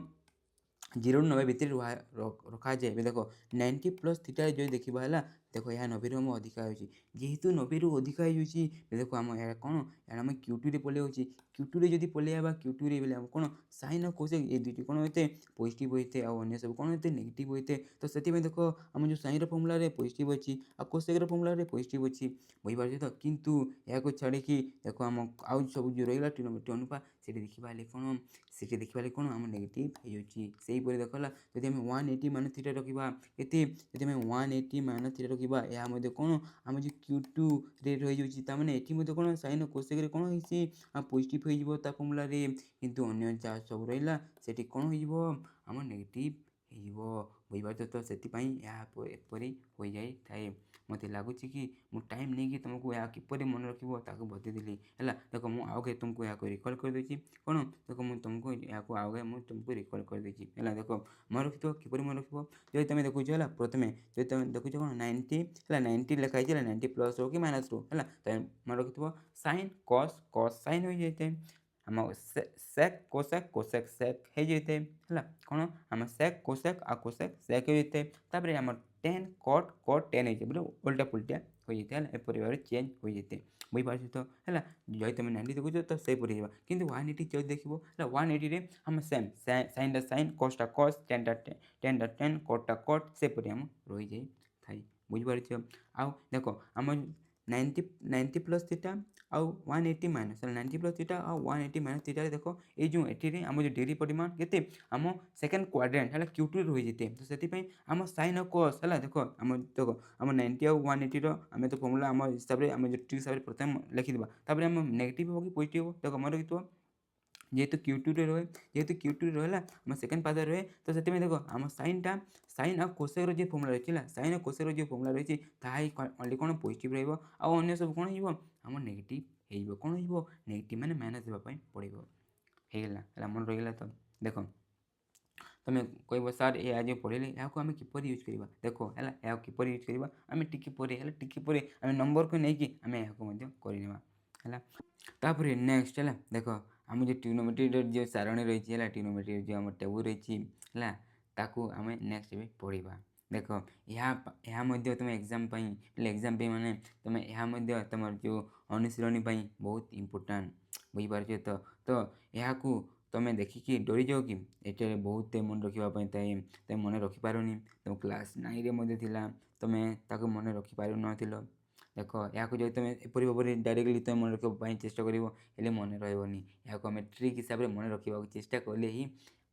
0 रू 90 भितर रखा जाए देख 90 प्लस थीटा जो देखा है देख यह 90 रू अधिक जेहेतु 90 रू अधिक देख आम यार कौन यार आम Q2 रे पलि Q2 रे जब पलैया Q2 रे बेले कौन साइन कोसेक ये दुईटी कौन होते पॉजिटिव होते और अन्य सब कौन होते नेगेटिव होते तो से देख आम जो साइन फर्मुला रे पॉजिटिव अच्छी आ कोसेक फर्मुला रे पॉजिटिव अच्छी बुझीपार तो किंतु या छाड़ी देख आम आउ सब जो रहा ट्रिग्नोमेट्री अनुपात से देखा कौन से देखा कौन आम नेगेटिव हो देखला जब आम 180 माइनस थीटा रखा ये जब आम 180 माइनस थीटा रखा यह कौन आम जो Q2 रे रही ताने ये कौन साइन कोसेक कौन होती पॉजिटिव हो फर्मुला रे किंतु अन्य जहाँ सब रहा से कौन हो आम नेगेटिव हो बुझीपार तो से एपरी हो जाए थाए मत लगुच कि मुझे टाइम नहीं कि तुमको यह किपर मन रखा बतेदेली है देख मुझे आगे तुमको यहाँ रिकॉल कर देती कौन देख मुझे तुमको यहाँ आगे मुझे तुमको रिकॉल कर देती है देख मन रखिथ किपर मन रख जब तुम देखुच है प्रथम जो तुम देखुच कौन 90 है 90 लिखाई 90 प्लस रो कि माइनस रो है मन रखिथ साइन कॉस कॉस साइन हो जाए आम सेक कोसेक सेक हो जाए है कौन आम सेक कोसेक आ कोसेक सेक हो जाए आम टेन कट कट टेन हो बोले उल्टा पुल्टा हो जाए एपरी भाव चेंज हो जाए बुझीपार तो है जो तुम 90 देखुच तो सेपरी हो कि 180 जो देख 180 आम सेम साइन साइन कस्टा कस टेन टेन कटा कट सेपरी आम रही जाए थाई बुझीपार आउ देख आम 90 प्लस थीटा आउ 180 माइनस 90 प्लस थीटा आउ 180 माइनस थीटा देख ये जो एटी आम जो डिग्री परिमाण के आम सेकेंड क्वाड्रेंट है क्यू2 रही जाए तो से आम साइन और कस है देख आम 90 आउ 180 आम तो फर्मूला आम हिसाब से आम ट्रिक हिसाब से प्रथम लिखिदेवा आम नेगेटिव हो कि पॉजिटिव हो देख मन रखी जेहेतु क्यू2 रहे जेहेतु क्यू2 रहा आम सेकेंड पाद रहे तो से देख आम साइनटा साइन आ कोसेक जो फर्मूला रही है साइन और कोसेक जो फर्मूला रही है ओनली कौन पॉजिटिव रही अन्य सब कौन हो आम नेगेटिव हो कौन हो नेगेटिव माने माइनस देवाई पड़ो होगा मन रहीगला तो देख तुम कह सार ये आज पढ़े यहाँ आम किपर यूज करवा देख है यहाँ किपर यूज करवा आम टिके आम नंबर को लेकिन आम यहाँ करवा है तापर नेक्स्ट है देख आम जो ट्रिग्नोमेट्री जो सारणी रही है ट्रिग्नोमेट्री जो आम टेबुल रही है ताकू आम नेक्स्ट भी पढ़ा देख यहाँ तुम एग्जाम एग्जाम माने तुम यहाँ तुम जो अनुशीलनी बहुत इम्पोर्टाट बुझीपार तो यहाँ तुम देखिकी डरी जाओ कि ये बहुत मन रखापी तुम मन रखिपारनी तुम क्लास 9 तुम मन रखिपार न देख यहाँ जो तुम एपरी भाव में डायरेक्टली तुम मन रखापी चेष्टा कर मन रही यहाँ आम ट्रिक हिसाब से मन रखा चेष्टा कले ही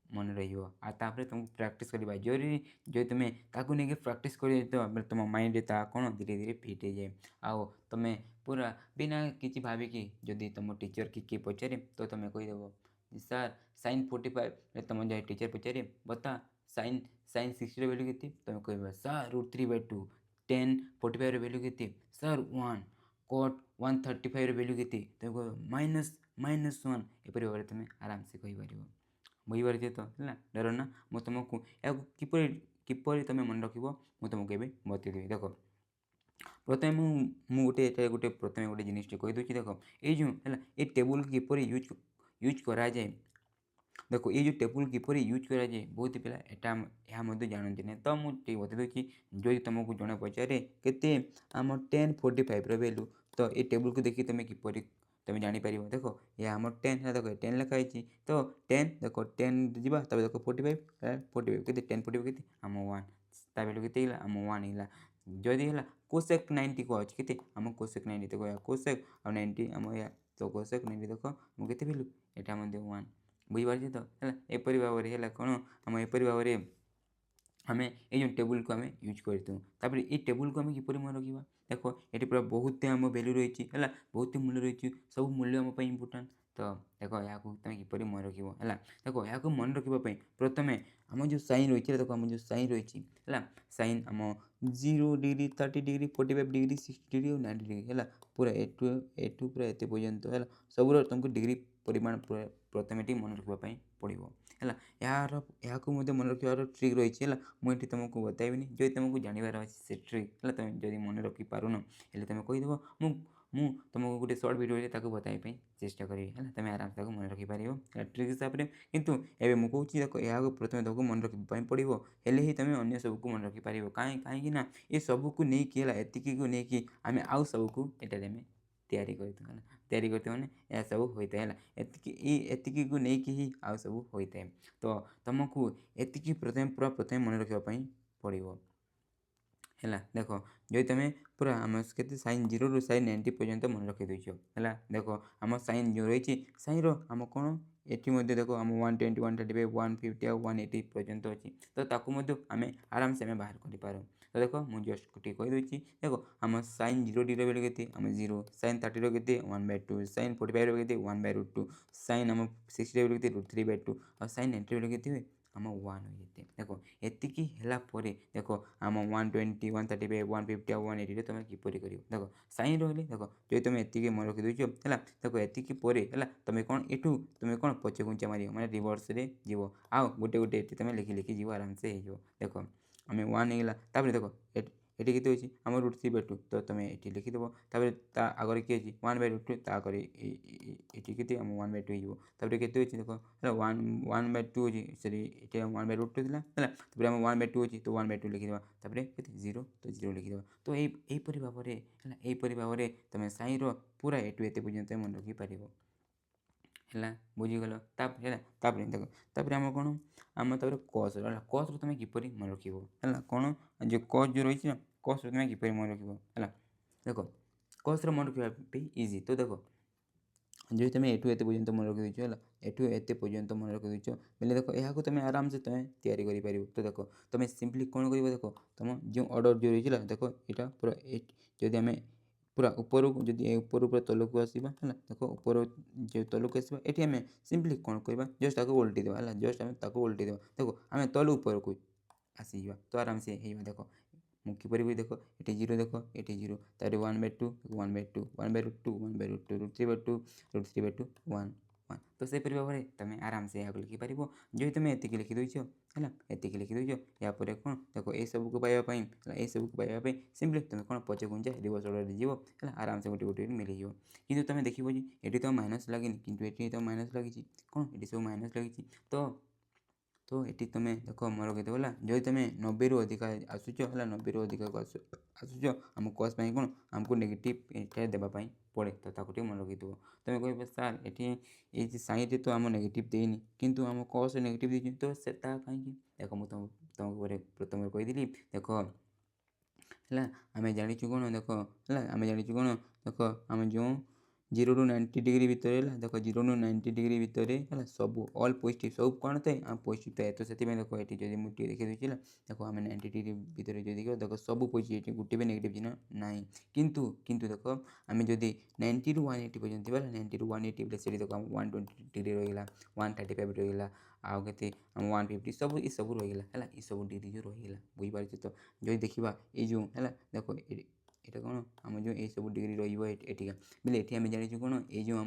मन रही तुमको प्रैक्टिस करवा जरूरी जो तुम ताकू नहीं प्रैक्टिस कर तो तुम माइंड कौन धीरे धीरे फिट हो जाए आओ तुम पूरा बिना किसी भाविकी जदि तुम टीचर किए पचारे तो तुम कहीदेव सर साइन 45 तुम जो टीचर पचारे बता साइन साइन 60 वैल्यू के तुम कह सर √3/2 tan 45 वैल्यू के सर 1 cot 135 वैल्यू के तुम कह -1 एपरी भाव में तुम आराम से कहीपर बुझीपारे तो है डर ना मुझे तुमको किपर तुम मन रख मुझे तुमको ये बतईदेवी देख प्रथम गोटे गोटे प्रथम गोटे जिनिस कहीदे देख ये है ये टेबुल किपर यूज कराए देख ये जो टेबुल किपर यूज कराए बहुत पिला यहाँ जानते नहीं तो मुझे बतईदे जो तुमको जड़े पचारे के आम 1045 वैल्यू तो ये टेबुल को देखिए तुम किपर तुम जापर देख ये आम 10 है देख 10 लिखाई तो 10 देख 10 जा देख 45 के 1045 के आम 1 ता वैल्यू के आम 1 है जदि है कोसेक 90 को अच्छे के आम कोसेक 90 देख कोसेक और 90 आम या तो कोसेक 90 देख आम के वैल्यू यहाँ 1 बुझीपारे तो है एपरी भाव में कौन आम एपरी भाव में आम ये टेबुल को आम यूज कर ये टेबुल को आम किपर मन रखा देख ये पूरा बहुत आम वैल्यू रही है बहुत मूल्य रही सब मूल्य आम इम्पोर्टाट तो देख यहाँ तुम किपर मन रख है देख यहाँ मन रखापी प्रथम आम जो साइन रही है देख आम जो साइन रही है साइन आम 0 डिग्री 30 डिग्री 45 डिग्री 60 डिग्री और 90 डिग्री है पूरा ए टू पूरा एत पर्यंत है सब तुमको डिग्री परिमाण प्रथम मन रखापी पड़ो है यार मन रखार ट्रिक रही है मुझे तुमको बताइबी जो तुमको जानवर अच्छे से ट्रिक है तुम जब मन रखी पारुन हेल्ले तुम कहीदेव मु तुमको गोटे सर्ट भिडियो बताइए चेष्टा करी है तुम आराम से मन रखिपार ट्रिक हिसाब से कितु एवं मुझे देख यहाँ प्रथम तुमको मन रखापी पड़ो हेल्ले ही तुम अन्य सबको मन रखिपार कहीं ये सबको लेकिन है एतिकी को लेकिन आम आउ सबको यहाँ तैयारी करते मैंने यह सब होता है एतिकी को लेकिन ही आउ सब होता है तो तुमको एतिकी प्रथम पूरा प्रथम मन रखापी पड़ो है देख जो तुम पूरा आम के साइन 0 ରୁ साइन 90 पर्यंत मन रखी देच है देख आम साइन जो रही साइन आम कौन ये देख आम 120 135 150 और 180 पर्यंत अच्छी तो ताकू आम आराम से बाहर कर तो देख मुझे जस्ट गोटे कहीदे देख आम साइन 0 डिग्री वैल्यू के आम 0 साइन 30 के 1/2 साइन 45 के 1/√2 साइन आम 60 वैल्यू के √3/2 और साइन 90 वैल्यू के आम 1 हो जाते देख एतिकी है देख आम 120 135 150 और 180 तुम किपर कर देख साइन रही देख जो तुम एतिकी मन रखी देच है देख एतिकी है तुम कौन यू तुम कौन पचे घुंचा मार मैंने रिवर्स रे जीव आउ गोटे गोटे तुम लिखि लिखि जीव आराम से हो देख आम 1 होगा देख ये के आम √3/2 तो तुम ये लिखिदेव आगे किए 1/√2 आगे ये के आम 1/2 हो के देख 1/2 अच्छी सरी ये 1/√2 है आम 1/2 अच्छी तो 1/2 लिखिदेव के 0 तो 0 लिखिदेव तो यहीपरी भाव में यहीपरी भाव में तुम साइन पूरा ए टू एत पर्यंत मन रखिपार है बुझीगल देख आम कौन आम कस कस तुम किपर मन रख है कौन जो कस जो रही कस तुम किपर मन रख है देख କସ୍ର ମନେ ରଖିବା ପାଇଁ ଇଜି। ତ ଦେଖ ଯଦି ତୁମେ ଏଠୁ ଏତେ ପର୍ଯ୍ୟନ୍ତ ମନେ ରଖିଦେଇଛ ହେଲା, ଏଠୁ ଏତେ ପର୍ଯ୍ୟନ୍ତ ମନେ ରଖିଦେଇଛ ବେଲେ ଦେଖ ଏହାକୁ ତୁମେ ଆରାମସେ ତୁମେ ତିଆରି କରିପାରିବ। ତ ଦେଖ ତୁମେ ସିମ୍ପଲି କ'ଣ କରିବ, ଦେଖ ତୁମ ଯେଉଁ ଅର୍ଡ଼ର ଯେଉଁ ରହିଛି ହେଲା, ଦେଖ ଏଇଟା ପୁରା ଯଦି ଆମେ ପୁରା ଉପରକୁ ଯଦି ଉପରୁ ପୁରା ତଳକୁ ଆସିବା ହେଲା, ଦେଖ ଉପର ଯେଉଁ ତଳକୁ ଆସିବା ଏଠି ଆମେ ସିମ୍ପଲି କ'ଣ କରିବା, ଜଷ୍ଟ ତାକୁ ଓଲଟି ଦେବା ହେଲା, ଜଷ୍ଟ ଆମେ ତାକୁ ଓଲଟି ଦେବା। ଦେଖ ଆମେ ତଳୁ ଉପରକୁ ଆସିଯିବା ତ ଆରାମସେ ହେଇଯିବ। ଦେଖ ମୁଁ କିପରି ବି ଦେଖ ଏଠି 0 ଦେଖ ଏଠି 0 ତାପରେ 1/2 1/2 1/2 1/2 √3/2 √3/2 1 1। ତ ସେପରି ଭାବରେ ତୁମେ ଆରାମସେ ଏହାକୁ ଲେଖିପାରିବ। ଯଦି ତୁମେ ଏତିକି ଲେଖିଦେଇଛ ହେଲା, ଏତିକି ଲେଖିଦେଇଛ ଏହାପରେ କ'ଣ ଦେଖ ଏସବୁକୁ ପାଇବା ପାଇଁ ହେଲା, ଏସବୁକୁ ପାଇବା ପାଇଁ ସିମ୍ପଲି ତୁମେ କ'ଣ ପଛେ ଘୁଞ୍ଚା ରିଭର୍ସ ଅର୍ଡ଼ରରେ ଯିବ ହେଲା, ଆରାମସେ ଗୋଟେ ଗୋଟେ ମିଳିଯିବ। କିନ୍ତୁ ତୁମେ ଦେଖିବ ଯେ ଏଠି ତ ମାଇନସ୍ ଲାଗିନି, କିନ୍ତୁ ଏଠି ତ ମାଇନସ୍ ଲାଗିଛି। କ'ଣ ଏଠି ସବୁ ମାଇନସ୍ ଲାଗିଛି। ତ ଏଠି ତୁମେ ଦେଖ ମନେ ରଖିଦେବ ହେଲା, ଯଦି ତୁମେ 90ରୁ ଅଧିକା ଆସୁଛ ହେଲା, 90ରୁ ଅଧିକାକୁ ଆସୁଛ ଆମ କସ୍ ପାଇଁ କ'ଣ ଆମକୁ ନେଗେଟିଭ୍ ଏଠାରେ ଦେବା ପାଇଁ ପଡ଼େ। ତ ତାକୁ ଟିକେ ମନେ ରଖିଥିବ। ତୁମେ କହିବ ସାର୍ ଏଠି ଏଇ ଯେ ସାଇନ୍ରେ ତ ଆମ ନେଗେଟିଭ୍ ଦେଇନି, କିନ୍ତୁ ଆମ କସ୍ରେ ନେଗେଟିଭ୍ ଦେଇଛି, ତ ସେ ତାହା କାହିଁକି? ଦେଖ ମୁଁ ତୁମକୁ ପ୍ରଥମରେ କହିଥିଲି। ଦେଖ ହେଲା ଆମେ ଜାଣିଛୁ କ'ଣ, ଦେଖ ହେଲା ଆମେ ଜାଣିଛୁ କ'ଣ, ଦେଖ ଆମେ ଯେଉଁ 0ରୁ 90 ଡିଗ୍ରୀ ଭିତରେ ହେଲା, ଦେଖ 0ରୁ 90 ଡିଗ୍ରୀ ଭିତରେ ହେଲା ସବୁ ଅଲ୍ ପଜିଟିଭ୍ ସବୁ କ'ଣ ଥାଏ, ଆମ ପଜିଟିଭ୍ ଥାଏ। ତ ସେଥିପାଇଁ ଦେଖ ଏଠି ଯଦି ମୁଁ ଟିକେ ଦେଖିଦେଇଛି ହେଲା, ଦେଖ ଆମେ 90 ଡିଗ୍ରୀ ଭିତରେ ଯଦି ଦେଖିବା ଦେଖ ସବୁ ପଜିଟିଭ୍, ଏଠି ଗୋଟେ ବି ନେଗେଟିଭ୍ ଚିହ୍ନ ନାହିଁ। କିନ୍ତୁ ଦେଖ ଆମେ ଯଦି 90ରୁ 180 ପର୍ଯ୍ୟନ୍ତ ଥିବା 90ରୁ 180 ବେଲେ ସେଠି ଦେଖ ଆମ 120 ଡିଗ୍ରୀ ରହିଗଲା, 135 ରହିଗଲା, ଆଉ କେତେ ଆମ 150 ସବୁ ଏସବୁ ରହିଗଲା ହେଲା, ଏସବୁ ଡିଗ୍ରୀ ଯେଉଁ ରହିଗଲା ବୁଝିପାରୁଛ। ତ ଯଦି ଦେଖିବା ଏଇ ଯେଉଁ ହେଲା ଦେଖ ଏଇଟା କ'ଣ ଆମ ଯେଉଁ ଏସବୁ ଡିଗ୍ରୀ ରହିବ ଏଠିକା ବେଲେ ଏଠି ଆମେ ଜାଣିଛୁ କ'ଣ ଏଇ ଯେଉଁ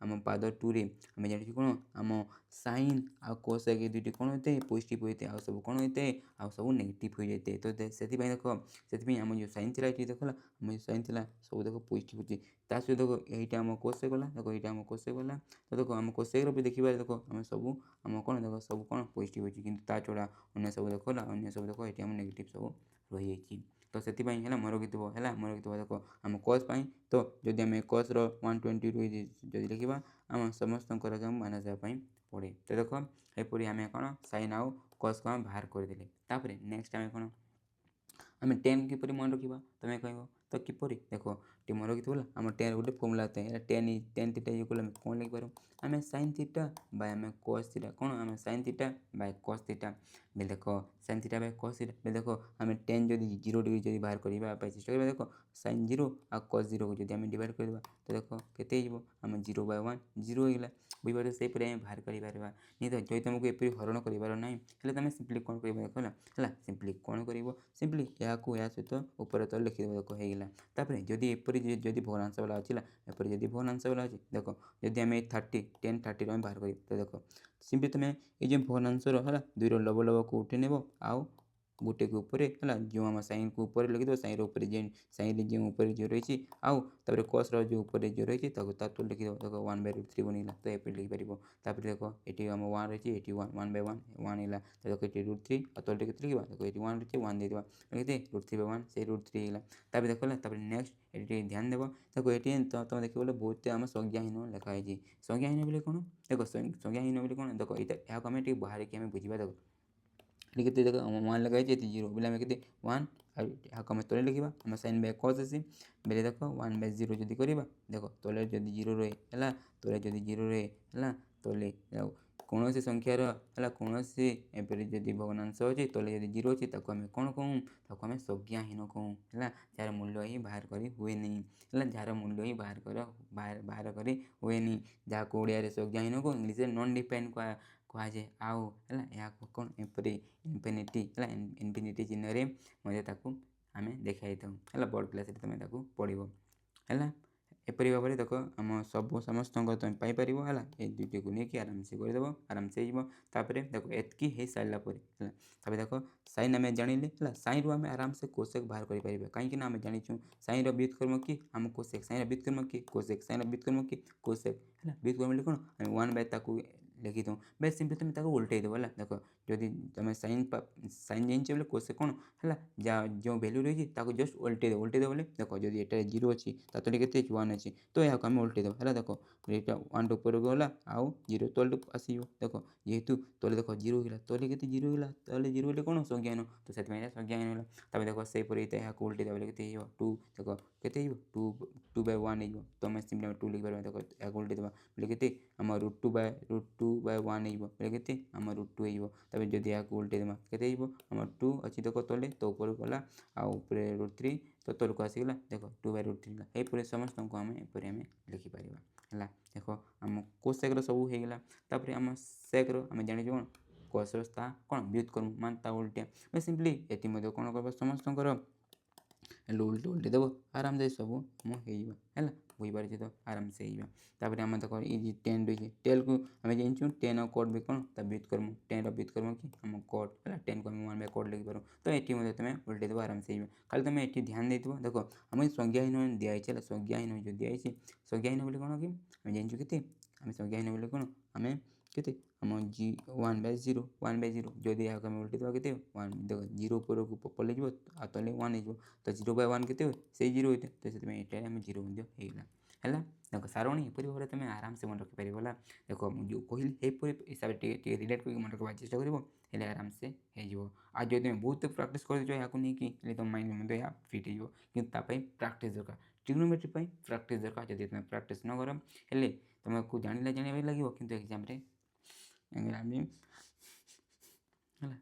ଆମ ପାଦ 2ରେ ଆମେ ଜାଣିଛୁ କ'ଣ ଆମ ସାଇନ୍ ଆଉ କୋସ୍ ଆଗେ ଦୁଇଟି କ'ଣ ହୋଇଥାଏ ପଜିଟିଭ୍ ହୋଇଥାଏ, ଆଉ ସବୁ କ'ଣ ହୋଇଥାଏ ଆଉ ସବୁ ନେଗେଟିଭ୍ ହୋଇଯାଇଥାଏ। ତ ସେଥିପାଇଁ ଦେଖ ସେଥିପାଇଁ ଆମ ଯେଉଁ ସାଇନ୍ ଥିଲା ଏଠି ଦେଖ ହେଲା, ଆମ ଯେଉଁ ସାଇନ୍ ଥିଲା ସବୁ ଦେଖ ପଜିଟିଭ୍ ହେଉଛି। ତା ସହିତ ଦେଖ ଏଇଟା ଆମ କୋଷେ ଗଲା, ଦେଖ ଏଇଟା ଆମ କୋଷେ ଗଲା। ତ ଦେଖ ଆମ କୋଷେର ବି ଦେଖିବା ଦେଖ ଆମେ ସବୁ ଆମ କ'ଣ ଦେଖ ସବୁ କ'ଣ ପଜିଟିଭ୍ ହେଉଛି, କିନ୍ତୁ ତା ଛଡ଼ା ଅନ୍ୟ ସବୁ ଦେଖ ହେଲା, ଅନ୍ୟ ସବୁ ଦେଖ ଏଠି ଆମ ନେଗେଟିଭ୍ ସବୁ ରହିଯାଇଛି। ତ ସେଥିପାଇଁ ହେଲା ମନେ ରଖିଥିବ ହେଲା, ମନେ ରଖିଥିବ ଦେଖ ଆମ କସ୍ ପାଇଁ। ତ ଯଦି ଆମେ କସ୍ର 120ରୁ ଯଦି ଦେଖିବା ଆମ ସମସ୍ତଙ୍କର ଆଗେ ମାଇନସ୍ ଦେବା ପାଇଁ ପଡ଼େ। ତ ଦେଖ ଏପରି ଆମେ କ'ଣ ସାଇନ୍ ଆଉ କସ୍କୁ ଆମେ ବାହାର କରିଦେଲେ। ତାପରେ ନେକ୍ସଟ ଆମେ କ'ଣ ଆମେ 10 କିପରି ମନେ ରଖିବା ତୁମେ କହିବ। ତ କିପରି ଦେଖ ଟିକେ ମନେ ରଖିଥିବ ହେଲା, ଆମ 10 ଗୋଟେ ଫର୍ମୁଲା ଥାଏ ହେଲା, 10 ଥୀଟା ଇକ୍ୱାଲ୍ ଆମେ କ'ଣ ଲେଖିପାରୁ, ଆମେ ସାଇନ୍ ଥୀଟା ବାଇ ଆମେ କସ୍ ଥୀଟା, କ'ଣ ଆମେ ସାଇନ୍ ଥୀଟା ବାଇ କସ୍ ଥୀଟା। ବେଲେ ଦେଖ ସାଇନ୍ ଥୀଟା ବାଇ କସ୍ ଥୀଟା ବେଲେ ଦେଖ ଆମେ 10 ଯଦି 0 ଡିଗ୍ରୀ ଯଦି ବାହାର କରିବା ପାଇଁ ଚେଷ୍ଟା କରିବା, ଦେଖ ସାଇନ୍ 0 ଆଉ କସ୍ 0କୁ ଯଦି ଆମେ ଡିଭାଇଡ଼ କରିଦେବା ତ ଦେଖ କେତେ ହେଇଯିବ ଆମ 0/1 0 ହେଇଗଲା। ବୁଝିପାରୁଛ ସେହିପରି ଆମେ ବାହାର କରିପାରିବା। ନିଶ୍ଚିତ ଯଦି ତୁମକୁ ଏପରି ହରଣ କରିବାର ନାହିଁ ହେଲେ ତୁମେ ସିମ୍ପଲି କ'ଣ କରିବ ଦେଖ ହେଲା ସିମ୍ପଲି କ'ଣ କରିବ, ସିମ୍ପଲି ଏହାକୁ ଏହା ସହିତ ଉପରେ ତଳେ ଲେଖିଦେବ ଦେଖ ହେଇଗଲା। ତାପରେ ଯଦି ଏପରି ଯଦି ଭଗ୍ନାଂଶ ବାଲା ଅଛି ହେଲା, ଏପରି ଯଦି ଭଗ୍ନାଂଶ ବାଲା ଅଛି ଦେଖ ଯଦି ଆମେ 30 10 30ରୁ ଆମେ ବାହାର କରିବା ତ ଦେଖ ସିମ୍ପଲି ତୁମେ ଏଇ ଯେଉଁ ଭଗ୍ନାଂଶର ହେଲା 2ର ଲବକୁ ଉଠେଇ ନେବ ଆଉ ଗୋଟେକୁ ଉପରେ ହେଲା ଯେଉଁ ଆମ ସାଇନ୍କୁ ଉପରେ ଲେଖିଦେବ, ସାଇନ୍ର ଉପରେ ସାଇନ୍ରେ ଯେଉଁ ଉପରେ ଯେଉଁ ରହିଛି ଆଉ ତାପରେ କସ୍ର ଯେଉଁ ଉପରେ ଯେଉଁ ରହିଛି ତାକୁ ତା ତଳେ ଲେଖିଦେବ ଦେଖ 1/√3 ବନିଗଲା। ତ ଏପରି ଲେଖିପାରିବ। ତାପରେ ଦେଖ ଏଠି ଆମ 1 ରହିଛି, ଏଠି 1/1 1 ହେଲା। ତ ଦେଖ ଏଠି √3 ଆଉ ତଳେ କେତେ ଲେଖିବା ଦେଖ ଏଠି 1 ରହିଛି 1 ଦେଇଦେବା କେତେ √3/1 ସେଇ √3 ହେଇଗଲା। ତାପରେ ଦେଖ ହେଲା ତାପରେ ନେକ୍ସଟ ଏଠି ଟିକେ ଧ୍ୟାନ ଦେବ ଦେଖ ଏଠି ତୁମେ ଦେଖିବ ବୋଲେ ବହୁତ ଆମ ସଂଜ୍ଞାହୀନ ଲେଖା ହେଇଛି। ସଂଜ୍ଞାହୀନ ବୋଲେ କ'ଣ ଦେଖ ସଂଜ୍ଞାହୀନ ବୋଲି କ'ଣ ଦେଖ ଏହାକୁ ଆମେ ଟିକେ ବାହାରିକି ଆମେ ବୁଝିବା। ଦେଖ ଏଠି କେତେ ଦେଖ 1 ଲେଖା ହେଇଛି, ଏଠି 0 ବୋଲେ ଆମେ କେତେ 1 ଆଉ ଏହାକୁ ଆମେ ତଳେ ଲେଖିବା ଆମ ସାଇନ୍ ବାଇ କସ୍ ଅଛି ବେଲେ ଦେଖ 1/0 ଯଦି କରିବା ଦେଖ ତଳେ ଯଦି 0 ରହେ ହେଲା, ତଳେ ଯଦି 0 ରହେ ହେଲା, ତଳେ ଆଉ କୌଣସି ସଂଖ୍ୟାର ହେଲା କୌଣସି ଏପରି ଯଦି ଭଗ୍ନାଂଶ ଅଛି ତଳେ ଯଦି 0 ଅଛି ତାକୁ ଆମେ କ'ଣ କହୁ, ତାକୁ ଆମେ ସଂଜ୍ଞାହୀନ କହୁ ହେଲା, ଯାହାର ମୂଲ୍ୟ ହିଁ ବାହାର କରି ହୁଏନି ହେଲା, ଯାହାର ମୂଲ୍ୟ ହିଁ ବାହାର କରି ହୁଏନି, ଯାହାକୁ ଓଡ଼ିଆରେ ସଂଜ୍ଞାହୀନ କହୁ, ଇଂଲିଶରେ ନନ୍ ଡିଫାଇନ୍ କୁହାଯାଏ। ଆଉ ହେଲା ଏହାକୁ କ'ଣ ଏପରି ଇନଫିନିଟି ହେଲା ଇନଫିନିଟି ଚିହ୍ନରେ ମଧ୍ୟ ତାକୁ ଆମେ ଦେଖାଇଥାଉ ହେଲା, ବୋର୍ଡ଼ କ୍ଲାସ୍ରେ ତୁମେ ତାକୁ ପଢ଼ିବ ହେଲା। ଏପରି ଭାବରେ ଦେଖ ଆମ ସମସ୍ତଙ୍କ ତୁମେ ପାଇପାରିବ ହେଲା, ଏ ଦୁଇଟିକୁ ନେଇକି ଆରାମସେ କରିଦେବ ଆରାମସେ ହେଇଯିବ। ତାପରେ ଦେଖ ଏତିକି ହେଇସାରିଲା ପରେ ହେଲା ତାପରେ ଦେଖ ସାଇନ୍ ଆମେ ଜାଣିଲେ ହେଲା, ସାଇନ୍ରୁ ଆମେ ଆରାମସେ କୋସେକ୍ ବାହାର କରିପାରିବା କାହିଁକି ନା ଆମେ ଜାଣିଛୁ ସାଇନ୍ର ବ୍ୟୁତ୍କର୍ମ କି ଆମ କୋସେକ୍, ସାଇନ୍ର ବ୍ୟୁତ୍କର୍ମ କି କୋସେକ୍, ସାଇନ୍ର ବ୍ୟୁତ୍କର୍ମ କି କୋସେକ୍ ହେଲା। ବ୍ୟୁତ୍କର୍ମ ବୋଲି କ'ଣ ଆମେ 1 ବାଇ ତାକୁ ଲେଖିଥାଉ ବେଶ ସିମ୍ପଲି ତୁମେ ତାକୁ ଓଲଟେଇ ଦେବ ହେଲା। ଦେଖ जदि तुम साइन जाइए बोले कोसेक कौन है जो भैल्यू रही जस्ट उल्टे देव बोले देख जदि ये 0 अच्छी तले के 1 अच्छी तो यहाँ आम उल्टे देव है देख ये 1 ऊपर गला आउ 0 तल आसो देख जेहेतु तले देख 0 होगा तले के 0 होगा तले 0 होते कौन संज्ञान तो से संज्ञान है देख से यहाँ उल्टे देव के 2 देख के 2/1 हो तुम सिंपली 2 लिख पार देख यहाँ उल्टे देवा बोले के आम √2/1 बोले के आम √2 हो जब यहाँ उल्टे देवा के आम 2 अच्छी देख तले तो ऊपर गला आउे √3 तो तलक आसीगला देख 2/√3 यहीपर समस्त को आम एपरी आम लिखिपर है देख आम कोसेक्र सब होगा तापर आम सेक्र आम जानी कौन कोसर कौन व्युत्क्रम मान ता उल्टा सिंपली ये कौन कर समस्त उल्टे उल्टे देव आराम से सब है बुझीपारे तो आराम से तापर आम देख ये 10 रही 10 को आम जानूँ 10 कोड भी कौन व्युत्क्रम 10 व्युत्क्रम कि आम कोड है 10 को 1/कोड लिखिपार तो ये तुम उल्टे देव आराम से खाली तुम ये ध्यान दे देख आम संज्ञाहीन दिखाई संज्ञाहीन जो दिखाई संज्ञाहीन बोले कौन कि आम जानूँ के आम संज्ञाहीन बोले कौन आम के आम 1/0 जदि यहाँ आम उल्टे देवा के 1 देख 0 ऊपर पलि तले 1 हो तो 0/1 के से 0 होते तो से ये आम 0 है देख सारणी एपरी भाव में तुम आराम से मन रखिपर गला देख जो कहली हिसाब से रिलेट कर मन रखा चेष्टा कर आराम से हो आज जो तुम बहुत प्रैक्टिस कर यहाँ नहीं तुम माइंड में यहाँ फिट हो कि प्रैक्टिस दरकार ट्रिग्नोमेट्री प्रैक्टिस दरकार जब तुम प्रैक्टिस न कर तुमको जाना लगे कि एग्जाम है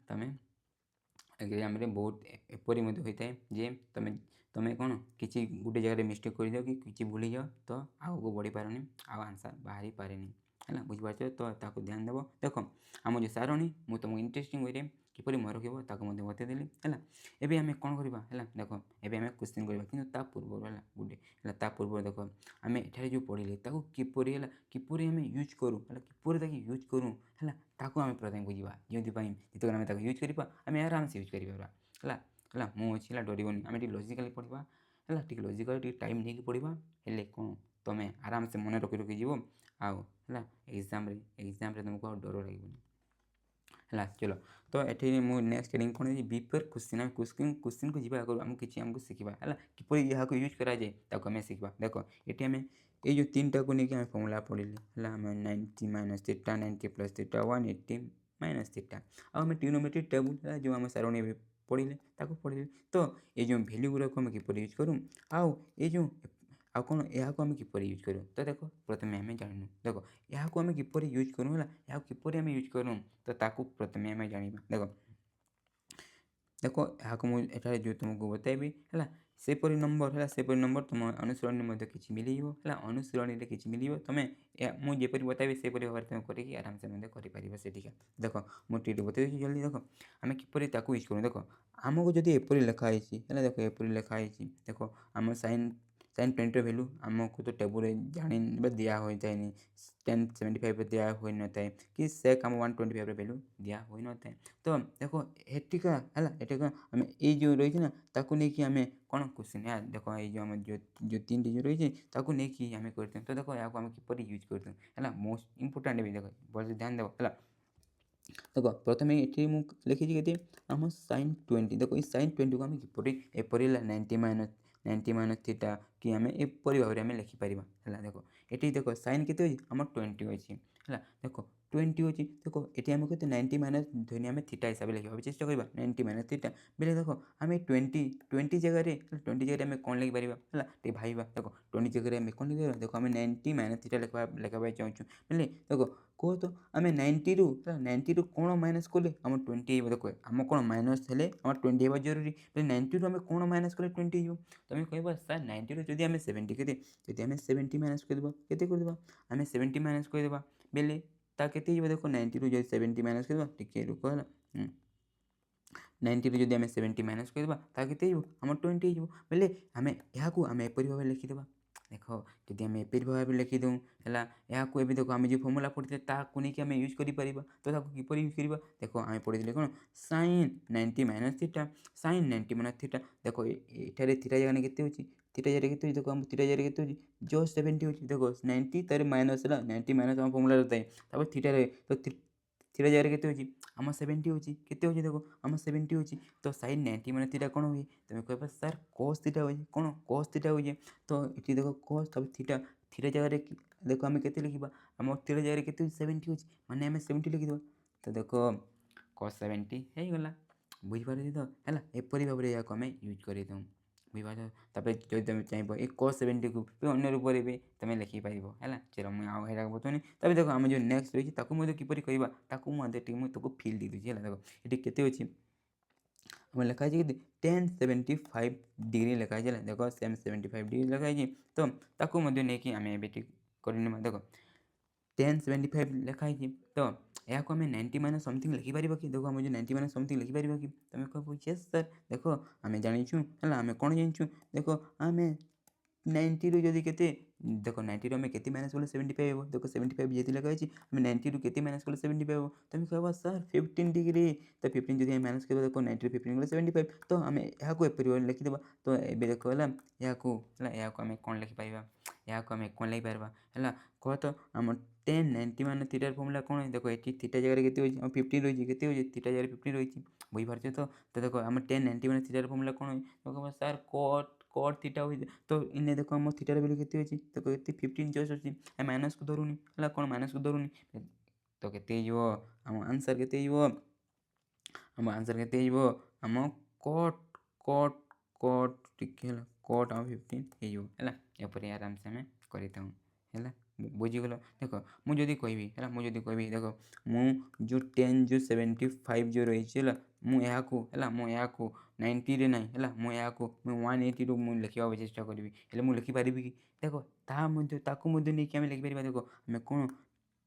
तुम एग्जाम बहुत एपरी होता है जे तुम तुम कौन किसी गोटे जगह मिस्टेक कर दियो कि किसी भूली जाओ तो आगे बढ़ी पारनी आंसर बाहरी पारे है बुझीपार तो ध्यान देव देख आम जो सारणी मुझे तुमको इंटरेस्टिंग वे किपर मन रखा बतईदेली है एवं आम कौन करवा है देख एवं आम क्वेश्चन करवा कि पूर्व है गोटे है पूर्व देख आम एठार जो पढ़ले किपर है किपर आम यूज करूँ है किपर यूज करूँ है आम प्रथम बुझा जो जितक आम यूज करवा आम आराम से यूज कर मुझे डरबनी आम लजिकाली पढ़ा है लजिकाली टाइम नहीं पढ़ा हेल्ले कौन तुम आराम से मन रखी रखी जीव आउ है एग्जाम तुमको डर लगे है चलो तो ये मुझे नेक्स्ट हेडिंग कौन है बिफोर क्वेश्चन आम क्वेश्चन को जीवा आगे आमको किसी आमको शिखा है किपर यहाँ यूज कराए आम शिखा देख ये आम ये जो 3टा को लेकिन आम फर्मूला पढ़ले है आम 90 - थीटा 90 + थीटा 180 - थीटा आम ट्रिग्नोमेट्री टेबुल है जो आम सारणी पढ़ले पढ़ले तो ये जो भैल्यू गुड़ाक आम किपर यूज करूँ आउ ये जो आ कौन यहाँ आम किपर यूज करूँ तो देख प्रथम आम जानू देख यहाँ आम किपर यूज करूँ है यहाँ किपर आम यूज करूँ तो प्रथम आम जाना देख देख यहाँ मुझे जो तुमको बताइबी है सेपरी नंबर है सेपरी नंबर तुम अनुसरण में किसी मिल है अनुसरण किसी मिल तुम मुझेपरी बताइबी सेपरी भाव तुम करके आराम से कर से देख मुझे बता जल्दी देख आम किपर यूज करूँ देख आमको जब एपरी लिखाई है देख एपरी लिखाई देख आम sin 20 भैल्यू आमको तो टेबुल जानी दिया हो जाए 1075 दिया हो न था कि सेक आम 125 भैल्यू दिया हो न था तो देखो एटिका है एटिका आम ये जो रही ना ताकू नहीं कि आम कौन क्वेश्चन है देख ये जो आम जो 3 जो रही ताकू नहीं कि आम करते तो देखो यहाँ आम किपर यूज करते है मोस्ट इंपोर्टाट भी देख बहुत ध्यान देव है देख प्रथम ये लिखी के आम sin 20 देखो ये sin 20 को आम किपर एपरी 90 - थीटा कि आम एपरी भाव में लिखिपर है देख ये देख sin के आम 20 अच्छी है देख 20 अच्छी देख ये आम कहते 90 - धोनी आम थीटा हिसाब से लिखा चेष्टा करवा 90 - थीटा बेले देख आम 20 जगह 20 जगह आम कौन लिखिपर है भाई देख 20 जगह आम कौन लिख देख आम 90 - थीटा लिखा चाहूँ बेले देख कह तो आम 90 रू 90 कौन माइनस कले आम 20 देख आम कौन माइनस हेल्ले आम 20 होगा जरूरी 90 रू आम कौन माइनस कले 20 हो तुम कह सर 90 रू जब आम 70 के जब आम 70 माइनस करदे के आम 70 माइनस करदे बेले के देख 90 रू जब 70 माइनस करदे टिके रुक है 90 रू जब आम 70 माइनस करदे के आम 20 हो बेले आम यहाँ आम एपरी भाव लिखिदे देख जब आम एपरी भाव लिखिदूँ है यहाँ देख आम जो फर्मूला पढ़ते नहीं आम यूज कर तो किपर यूज करवा देख आम पढ़ी कौन sin 90 - थीटा sin 90 - थीटा देख ये थीटा जगह के थीटा जगह के देख आम थीटा जगह के जस्ट 70 हो देख 90 तार माइनस है 90 माइनस आम फर्मूला रहता है थीटा रहे तो थीटा जगह केते होची आम 70 होची केते होची देखो आम 70 होची तो sin 90 माने थीटा कोन होई तमे कहबा सर cos थीटा होई कोन cos थीटा होई तो एठी देखो cos तब थीटा थीटा जगह देखो आम केते लिखिबा आम थीटा जगह केते 70 होची माने आम 70 लिखि दो तो देखो cos 70 हे गला बुझि पारे तो हला एपरि भाबरे या को आमे यूज करि दउ बुझिपार तापर जो तुम चाहिए ये cos 70 को अन्य रूप भी तुम लिखिपार है चलो मुझे आउ है बताऊनी तब देखो आम जो नेक्स्ट रही है किपर कहवा तुमको फिल दी दूसरी है देखो ये केते अच्छी आम लिखा है कि 1075 डिग्री लिखा है देखो सेम 75 डिग्री लिखा है तो ताकू नहीं कि आम ए कर देखो 1075 लिखा है तो या को आम 90 माइनस समथिंग लिखिपार कि देखो आम जो 90 माइनस समथिंग लिखिपार कि तुम कह यस सर देखो आम जाचु है आम कौन जाचु देखो आम 90 रु जदि केते देखो 90 रु आम केते माइनस कले 75 हो देखो 75 जेती लिखा है आम 90 रु केते माइनस कले 75 हो तुम कहबा सर 15 डिग्री तो 15 जदि माइनस कर देखो 90 रु 15 कले 75 तो आम यहाँ एपरी लिखिदेबा तो ये देखो है यहाँ आम कौन लिखिपार यहाँ आम कौन लिखिपार है कह तो आम 1090 मान थीटार फर्मुला कौन है देखो ये थीटा जगह केते 15 रही है थीटा जगह 15 रही बुझिपार तो देखो आम 1090 मान थीटार फर्मुला कौन है देखो सर cot थीटा हुई तो इन्हें देखो आम थीटार वैल्यू केते अछि देखो ये 15 जस्ट अछि माइनस को धरुनी है कौन माइनस को धरुनी तो केते हो आम आंसर केते हो आम आंसर केते हो आम cot cot cot टिके है cot आम 15 है एपरी आराम से आम करता है बुझीगल देख मुझे कहबी है मुझे कहबी देख मु 10 जो 75 जो रही है मुझे 90 रे ना है मुझे 180 रु मुझे लिखा चेष्टा करी मुझे लिखिपारि कि देख ताकू नहीं कि लिखिपार देख आम कौन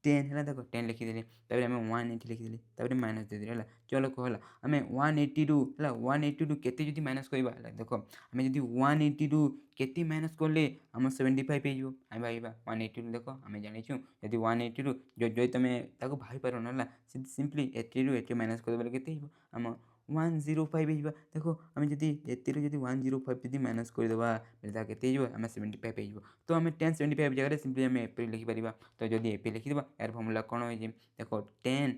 10 है देखो 10 लिखिदेली तब आम 180 लिखिदेली तब माइनस देदेली है चलो कह आम 180 रु है 180 रु केते जदि माइनस करवा देख आम जब 180 रु केते माइनस कले आम 75 हो आम भाई 180 रु देख आम जाचु यदि 180 रु जो तुम भाई पार ना सिंपली 80 रु 80 माइनस करदे केते आम 105 हो देखो आम जदि एतिर जदि 105 जदि माइनस करदेवा केते आम 75 हो तो आम 1075 जगह सिंपली आम एपरी लिखिपार तो जदि एपी लिखिदेवा यार फर्मुला कौन हो देखो 10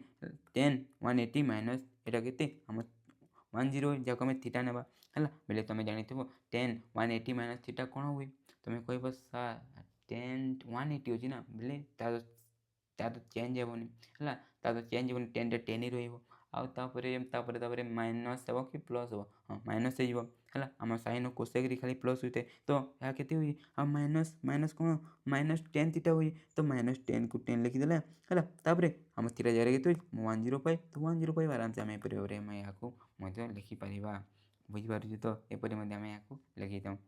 180 माइनस एटा केते आम 10 जाक आम थीटा नेबा है बोले तुम जानी 10 180 माइनस थीटा कौन हुए तुम कह सर 10 180 अच्छी ना बोले तार चेंज हेनी है तार चेंज हेनी 10 10 ही रही माइनस हे कि प्लस हे हाँ माइनस है आम साइन कोसेक खाली प्लस होता है तो यहाँ केते हुई आम माइनस माइनस कौन माइनस 10 थीटा हुई तो माइनस 10 को 10 लिखिदेला है आम थीटा जगह केते 105 तो 105 आराम से आम एपरी भाव में यहाँ लिखिपार बुझीपार तो एपरी आम यहाँ लिखी था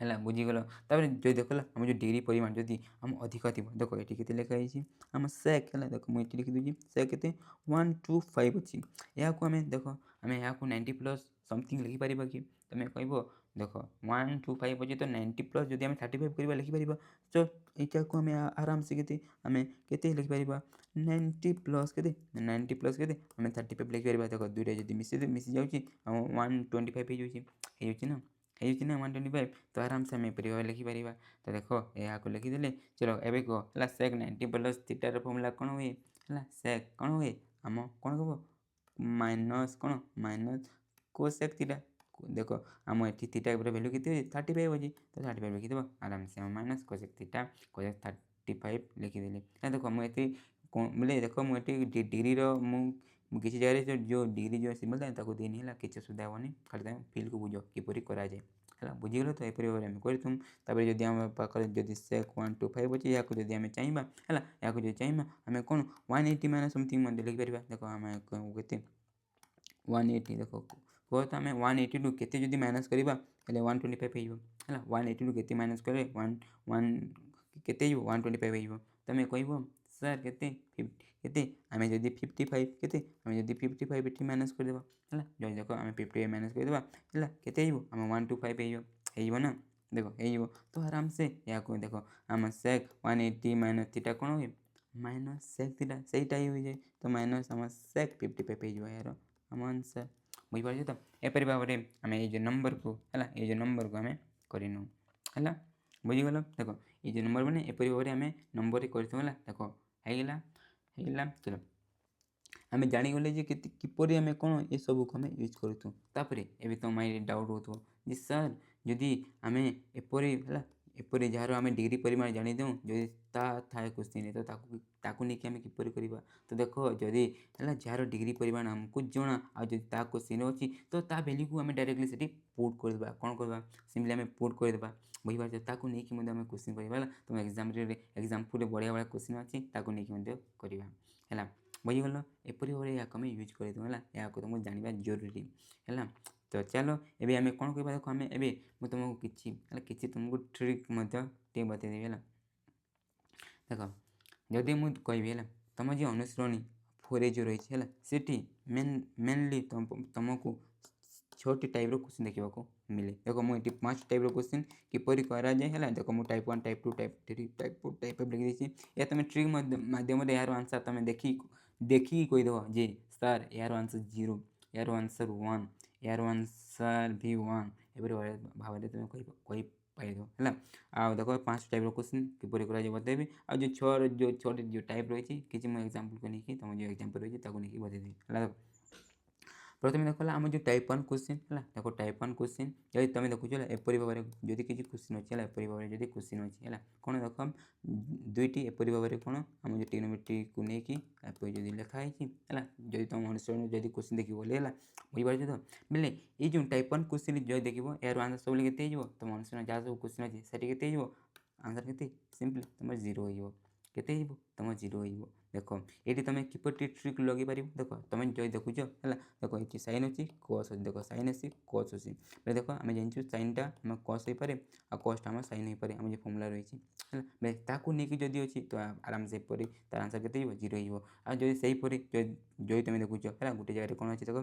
है बुझीगल जो देख आम जो डिग्री परिमाण जदि आम अधिक थी देखो ये के लिखाई आम सेक है देख मुझे लिखिदी सेक के 125 अच्छी यहाँ आम देख आम यहाँ 90 प्लस समथिंग लिखिपार कि तुम कह देख 125 अच्छी तो 90 प्लस जब आम 35 करवा लिखिपार तो यहाँ को आम आराम से के आम के लिखिपार 90 प्लस के 90 प्लस के आम 35 लिखिपार देख दुईटा जब मिसी जाऊँगी आम 125 हो ना ना 125 तो आराम से आम एपरी लिखिपार तो देख यहाँ को लिखिदे चलो एवं कह है सेक 90 प्लस थीटार फर्मुला कौन हुए है सेक कौन हुए आम कौन कह माइनस कौन माइनस कोसेक थीटा देखो आम ये थीटा भैल्यू के 35 अच्छी तो 35 लिखिदेव आराम से आम माइनस कोसेक थीटा कोसेक 35 लिखिदेली देखो मुझे बोले देख मुझे डिग्री किसी जगह जो डिग्री जो सिम्बल था देनी है किसी असुविधा हेनी खाली फिल को बुझ किपर कराए है बुझीगल तो यपरी भाव में करते जब आम पाखे जब सेक 125 अच्छे यहाँ जब आम चाहिए है यहाँ जो चाहिए आम कौन 180 माइनस समथिंग लिखिपार देख आम के 180 देख कह तो आम 180 रु केते जदि माइनस करवा 125 हो 180 रु केते माइनस करे 125 हो तुम कह सर केते आम जब 55 केते आम जब 55 ये माइनस करदेवा है जो देख आम 55 माइनस करदेवा है केते आम 125 हो ना देखो हो तो आराम से यहाँ को देख आम सेक 180 माइनस थीटा कौन हुए माइनस सेक थीटा सहीटा ही हो जाए तो माइनस आम सेक 55 हो यार आम आंसर बुझीपार तो एपरी भाव में आम ये नंबर को है ये नंबर को आम करनू है बुझीगल देख ये नंबर मैंने एपरी भाव में आम नंबर कर देख होगा चलो आमे जानीगले जे किपरि आमे कौन ये सब को आमे यूज करूँ तापर एबे तुम माइंड डाउट हो जे सर जदि आमे एपरि हला एपरि जार आमे डिग्री परिमाण जानी देउ जदि ता थाए क्वेश्चन तो ताकू नहीं कि आमे किपरि करिबा तो देखो जदि हला जार डिग्री परिमाण हमको जणा आ जदि ता क्वेश्चन अछि तो ता वैल्यू को आमे डायरेक्टली सेठी पुट कर देबा कोन करबा सिंपली आमे पुट कर देबा बुझी पारछ ताकू नहीं कि मध्ये आमे क्वेश्चन करिबा हला तुम एग्जांपल रे बढ़िया बढ़िया क्वेश्चन अछि ताकू नहीं कि मध्ये करिबा हला बुझी गलो एपरि भाबरे या आमे यूज कर हला या को तुमको जानिबा जरूरी हला तो चलो एबे आमे कोन करबा देखो आमे एबे मु तुमको किछि तुमको ट्रिक मध्ये टे बते देबी हला देखो जदि मु कहबी हला तुम जे अनुसरणी 4 जो रही है सेठी मेनली तुमको 6टी टाइप रो क्वेश्चन देखा को मिले देखो मुझे 5 टाइप रो क्वेश्चन किपरि करा जाए है देखो मु type 1 type 2 type 3 type 4 type 5 लिखि देछि या तुम ट्रिक माध्यम रे यार आंसर तुम देखी कहि दो जे सर यार आंसर 0 यार आंसर 1 यार आंसर भी 1 एबरे भाबरे तुम कहि पाइ दो हला आ देखो 5 टाइप रो क्वेश्चन किपरि करा जाए बतेबी आ जो 6 जो टाइप रही किछि मु एग्जांपल को नहीं तुम जो एग्जांपल रही ताको नहीं बतेबी हला प्रथम देख आम जो टाइप 1 क्वेश्चन है देखो टाइप 1 क्वेश्चन जब तुम देखुच एपरी भाव में जदि किसी क्वेश्चन अच्छी है एपरी भाव में जब क्वेश्चन अच्छी है कौन देख दुईटी एपरी भाव में कौन आम जो ट्रिग्नोमेट्री को लेकिन जो लिखाई है जब तुम अनुसरण जब क्वेश्चन देख बोले बुझीपार तो बोले ये जो टाइप 1 क्वेश्चन जो देख यार आंसर सब के तुम अनुसरण जहाँ सब क्वेश्चन अच्छे से के आंसर के सिंपली तुम 0 हो तुम 0 हो देख ये तुम किपरि ट्रिक लगे पार देख तुम जो देखुच है देख ये साइन अच्छी कस अच्छी देख साइन अच्छी कस अच्छी देख आम जानू साइनटा आम कस हो पारे आ कसटा आम साइन हो पारे आम जो फर्मुला रही है ताकू नहीं जदि अच्छी तो आराम से परी तार आंसर के 0 हो आदि से जो तुम देखुच है गोटे जगह कौन अच्छी देख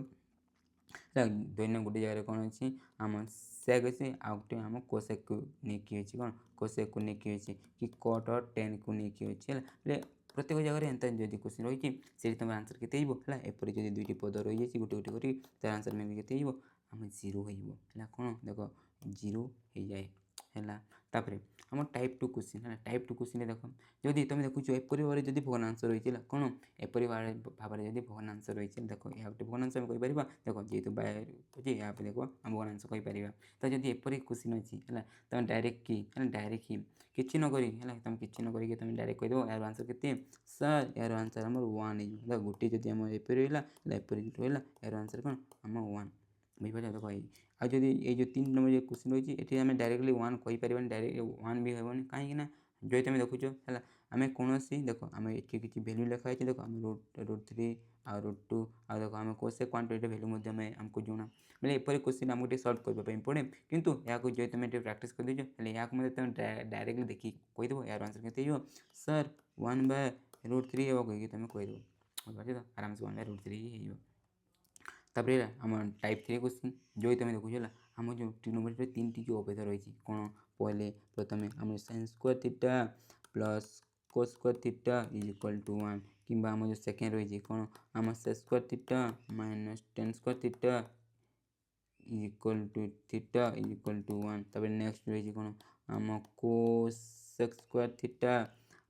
दैन गोटे जगह कौन अच्छी आम सेक अच्छी आ गए आम कोसेक को लेकिन अच्छी कौन कोसेक को लेकिन अच्छी कि कट और टेन को लेकिन अच्छी है प्रत्येक जगह एंता जब क्वेश्चन रही से तुम आंसर के है एपरी जब दुईट पद रही है गोटे गोटे करी तार आंसर में के आम 0 है कौन देख 0 हो जाए है तापर आम टाइप 2 क्वेश्चन है टाइप 2 क्वेश्चन देख जदि तुम देखुच एपरी भाव में जब भग्नांश रही है कौन एपरी भाव में जब भग्नांश रही है देख या गोटे भग्नांश आम कहीपर देख जेहतु बाहर अच्छे यहाँ पे देख आम भग्नांश कहीपर तो जब एपरी क्वेश्चन अच्छी है तुम डायरेक्ट ही किसी न करी तुम किसी न करी तुम डायरेक्ट कहीदेव यार आंसर के सर यार आंसर आम 1 हो गोटे जब आम एपरी रहा एपरी रहा यार आंसर कौन आम 1 बुझीपार देख आ जब ये 3 नंबर जो क्वेश्चन रही है ये डायरेक्टली 1 कहीपर डायरेक्ट 1 भी हेनी कहीं जो तुम देखुच है आम कौन देख आम ये किसी वैल्यू लिखाई देख आम √3 आ √2 आ देख आम कोसे क्वांटिटी वैल्यू आमको जना बोले एपरी क्वेश्चन आमको सल्व करने पड़े किंतु या जो तुम प्राक्ट कर दीजिए या तुम डायरेक्टली देखिए कहीदेव यार आंसर के सर 1/√3 हे कहीकि तुम कहीदेव तो आराम से 1/√3 ही तापर आम टाइप 3 क्वेश्चन जो तुम देखुच है आम जो ट्रिग्नोमेट्री 3टी जो अभेद रही कौन पहले प्रथम आम sin square theta plus cos square theta is equal to 1 कि आम जो सेकेंड रही कौन आम sec square theta minus tan square theta is equal to theta is equal to 1 तब नेक्स्ट रही कौन आम cosec स्क्वायर थीटा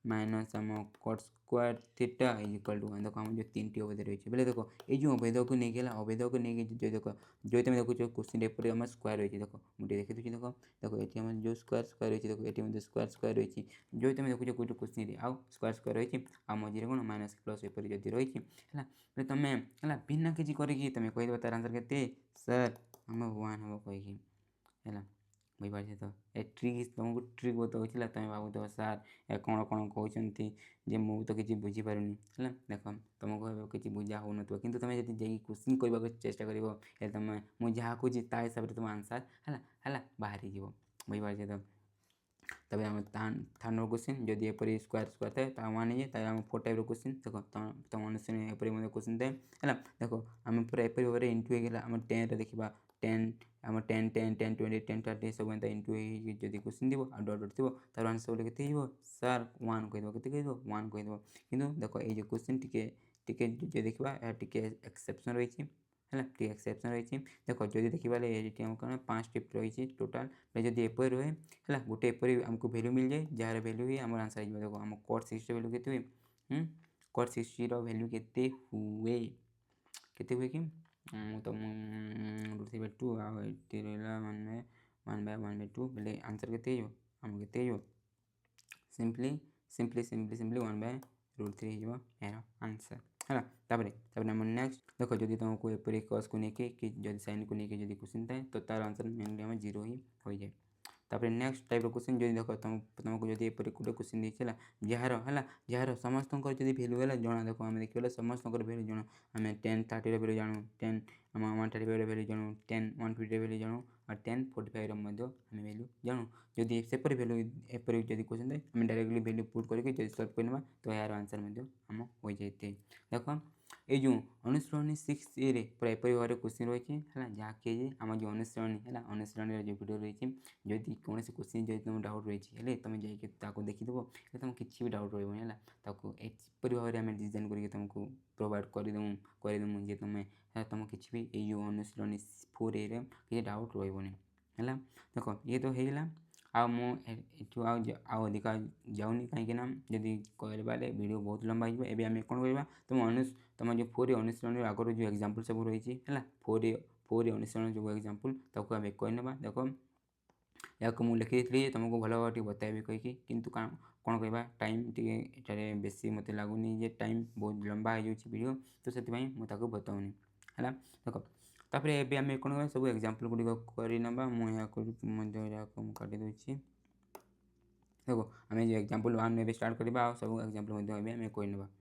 माइनस आम cot square theta is equal to 1 देखो आम जो 3टी अभेद रही है बोले देखो ये जो अभेद को लेकिन अभेद को लेकिन जो देख जो तुम देखो क्वेश्चन एपरी आम स्क्वायर रही देखो मुझे देखी दूसरी देखो देखो ये आम जो स्क्वायर रही देखो ये स्क्वायर रही जो तुम देखो गोटे क्वेश्चन आउ स्क्वायर रही आ मझे कौन माइनस प्लस एपरी जब रही है तुम है बिना किसी करके तुम कहीदेव तार आंसर के सर आम 1 हम कहीकि है बुझीपार तो ए ट्रिक तुमको ट्रिक बताऊँ तुम भाव सार ए कौन कौन कहते जे मुझे तो किसी बुझीपारूनी है देख तुमको किसी बुझा हो ना कि तुम जब क्वेश्चन करने चेष्टा कर तुम मुझे जहाँ खोजी हिसाब से तुम आंसर है बाहरी जीव बुझीपार तो तब आम थर्ड नंबर क्वेश्चन जदि एपरी स्क्वायर थाए तो 1 है आम 4 टाइप क्वेश्चन देख तुम अनुसार एपरी क्वेश्चन थाए है देख आम पूरा एपरी भाव में इंटू होगा आम 10 देखा 10 आम 10 10 10 20 10 30 सब एंता इंटू जब क्वेश्चन दी आ डट डट थी तार आंसर के सर 1 कहीदेव के 1 कहीदेव कि देख ये क्वेश्चन टी जो देखा टी एक्सेप्शन रही है एक्सेप्शन रही देख जब देखा ये कौन 5 टिप रही टोटाल जब एपरी रहे है गोटे एपरी आमको वैल्यू मिल जाए जार वैल्यू ही आम आंसर देखो आम cot 60 वैल्यू के cot 60 भैल्यू केते हुए कि तो √3/2 आ 80 रहा 1/2 बोले आंसर के आम के सिंपली 1/√3 हो यार आंसर है तापर नंबर नेक्स्ट देखो जदि तुमको एपरी कस को लेके कि जदि साइन को लेके जदि क्वेश्चन थाए तो तार आंसर मेनली हम 0 ही हो जाए तापर नेक्स्ट टाइप क्वेश्चन जदि देख तुमको जदि एपरी गोटे क्वेश्चन देखे जार समस्त जदि भैल्यू है जना देख आम देखा समस्त भैल्यू जान आम 10 30 भैल्यू जानू 10 आम 135 भैल्यू जानू 10 150 भैल्यू जानू और 10 45 आम भैल्यू जानू जदि सेपरी भैल्यू एपरी जदि क्वेश्चन थाए आम डायरेक्टली भैल्यू पुट करके सल्व करवा तो यार आंसर आम हो जाए देख ये जो अनुश्रेणी 6 ए पूरा एपरी भाव क्वेश्चन रही है जहाँकि आम जो अनुश्रेणी है अनुश्रेणी जो वीडियो रही जदि कौन क्वेश्चन जब तुम डाउट रही तुम जाकर देखीदेव तुम किसी भी डाउट रही एपरी भाव में डिजाइन करके तुमको प्रोवाइड करदेमु जे तुम किसी भी ये अनुश्रेणी 4 ए किसी डाउट रही है देख ये तो होगा आठू अधिका जाऊनी कहीं जदि कहबारे वीडियो बहुत लंबा हो एवं कौन करवा तुम जो 4 अनुश्रेणी आगर जो एग्जांपल सब रही है 4 अनुश्रेणी जो एग्जांपल ताको आम कहना देख या मुझे लिखी थी तुमको भल भाव बताइबी कहीकि किंतु कौन कहवा टाइम टे बेसी मत लगुनि टाइम बहुत लंबा हो वीडियो तो से मुझे बताऊनी है देख तापर एबे आम कौन करवा सब एग्जांपल गुड़िक करना मुझे काटी दूसरी देखो आम एग्जांपल 1 स्टार्ट करवा सब एग्जांपल कहना।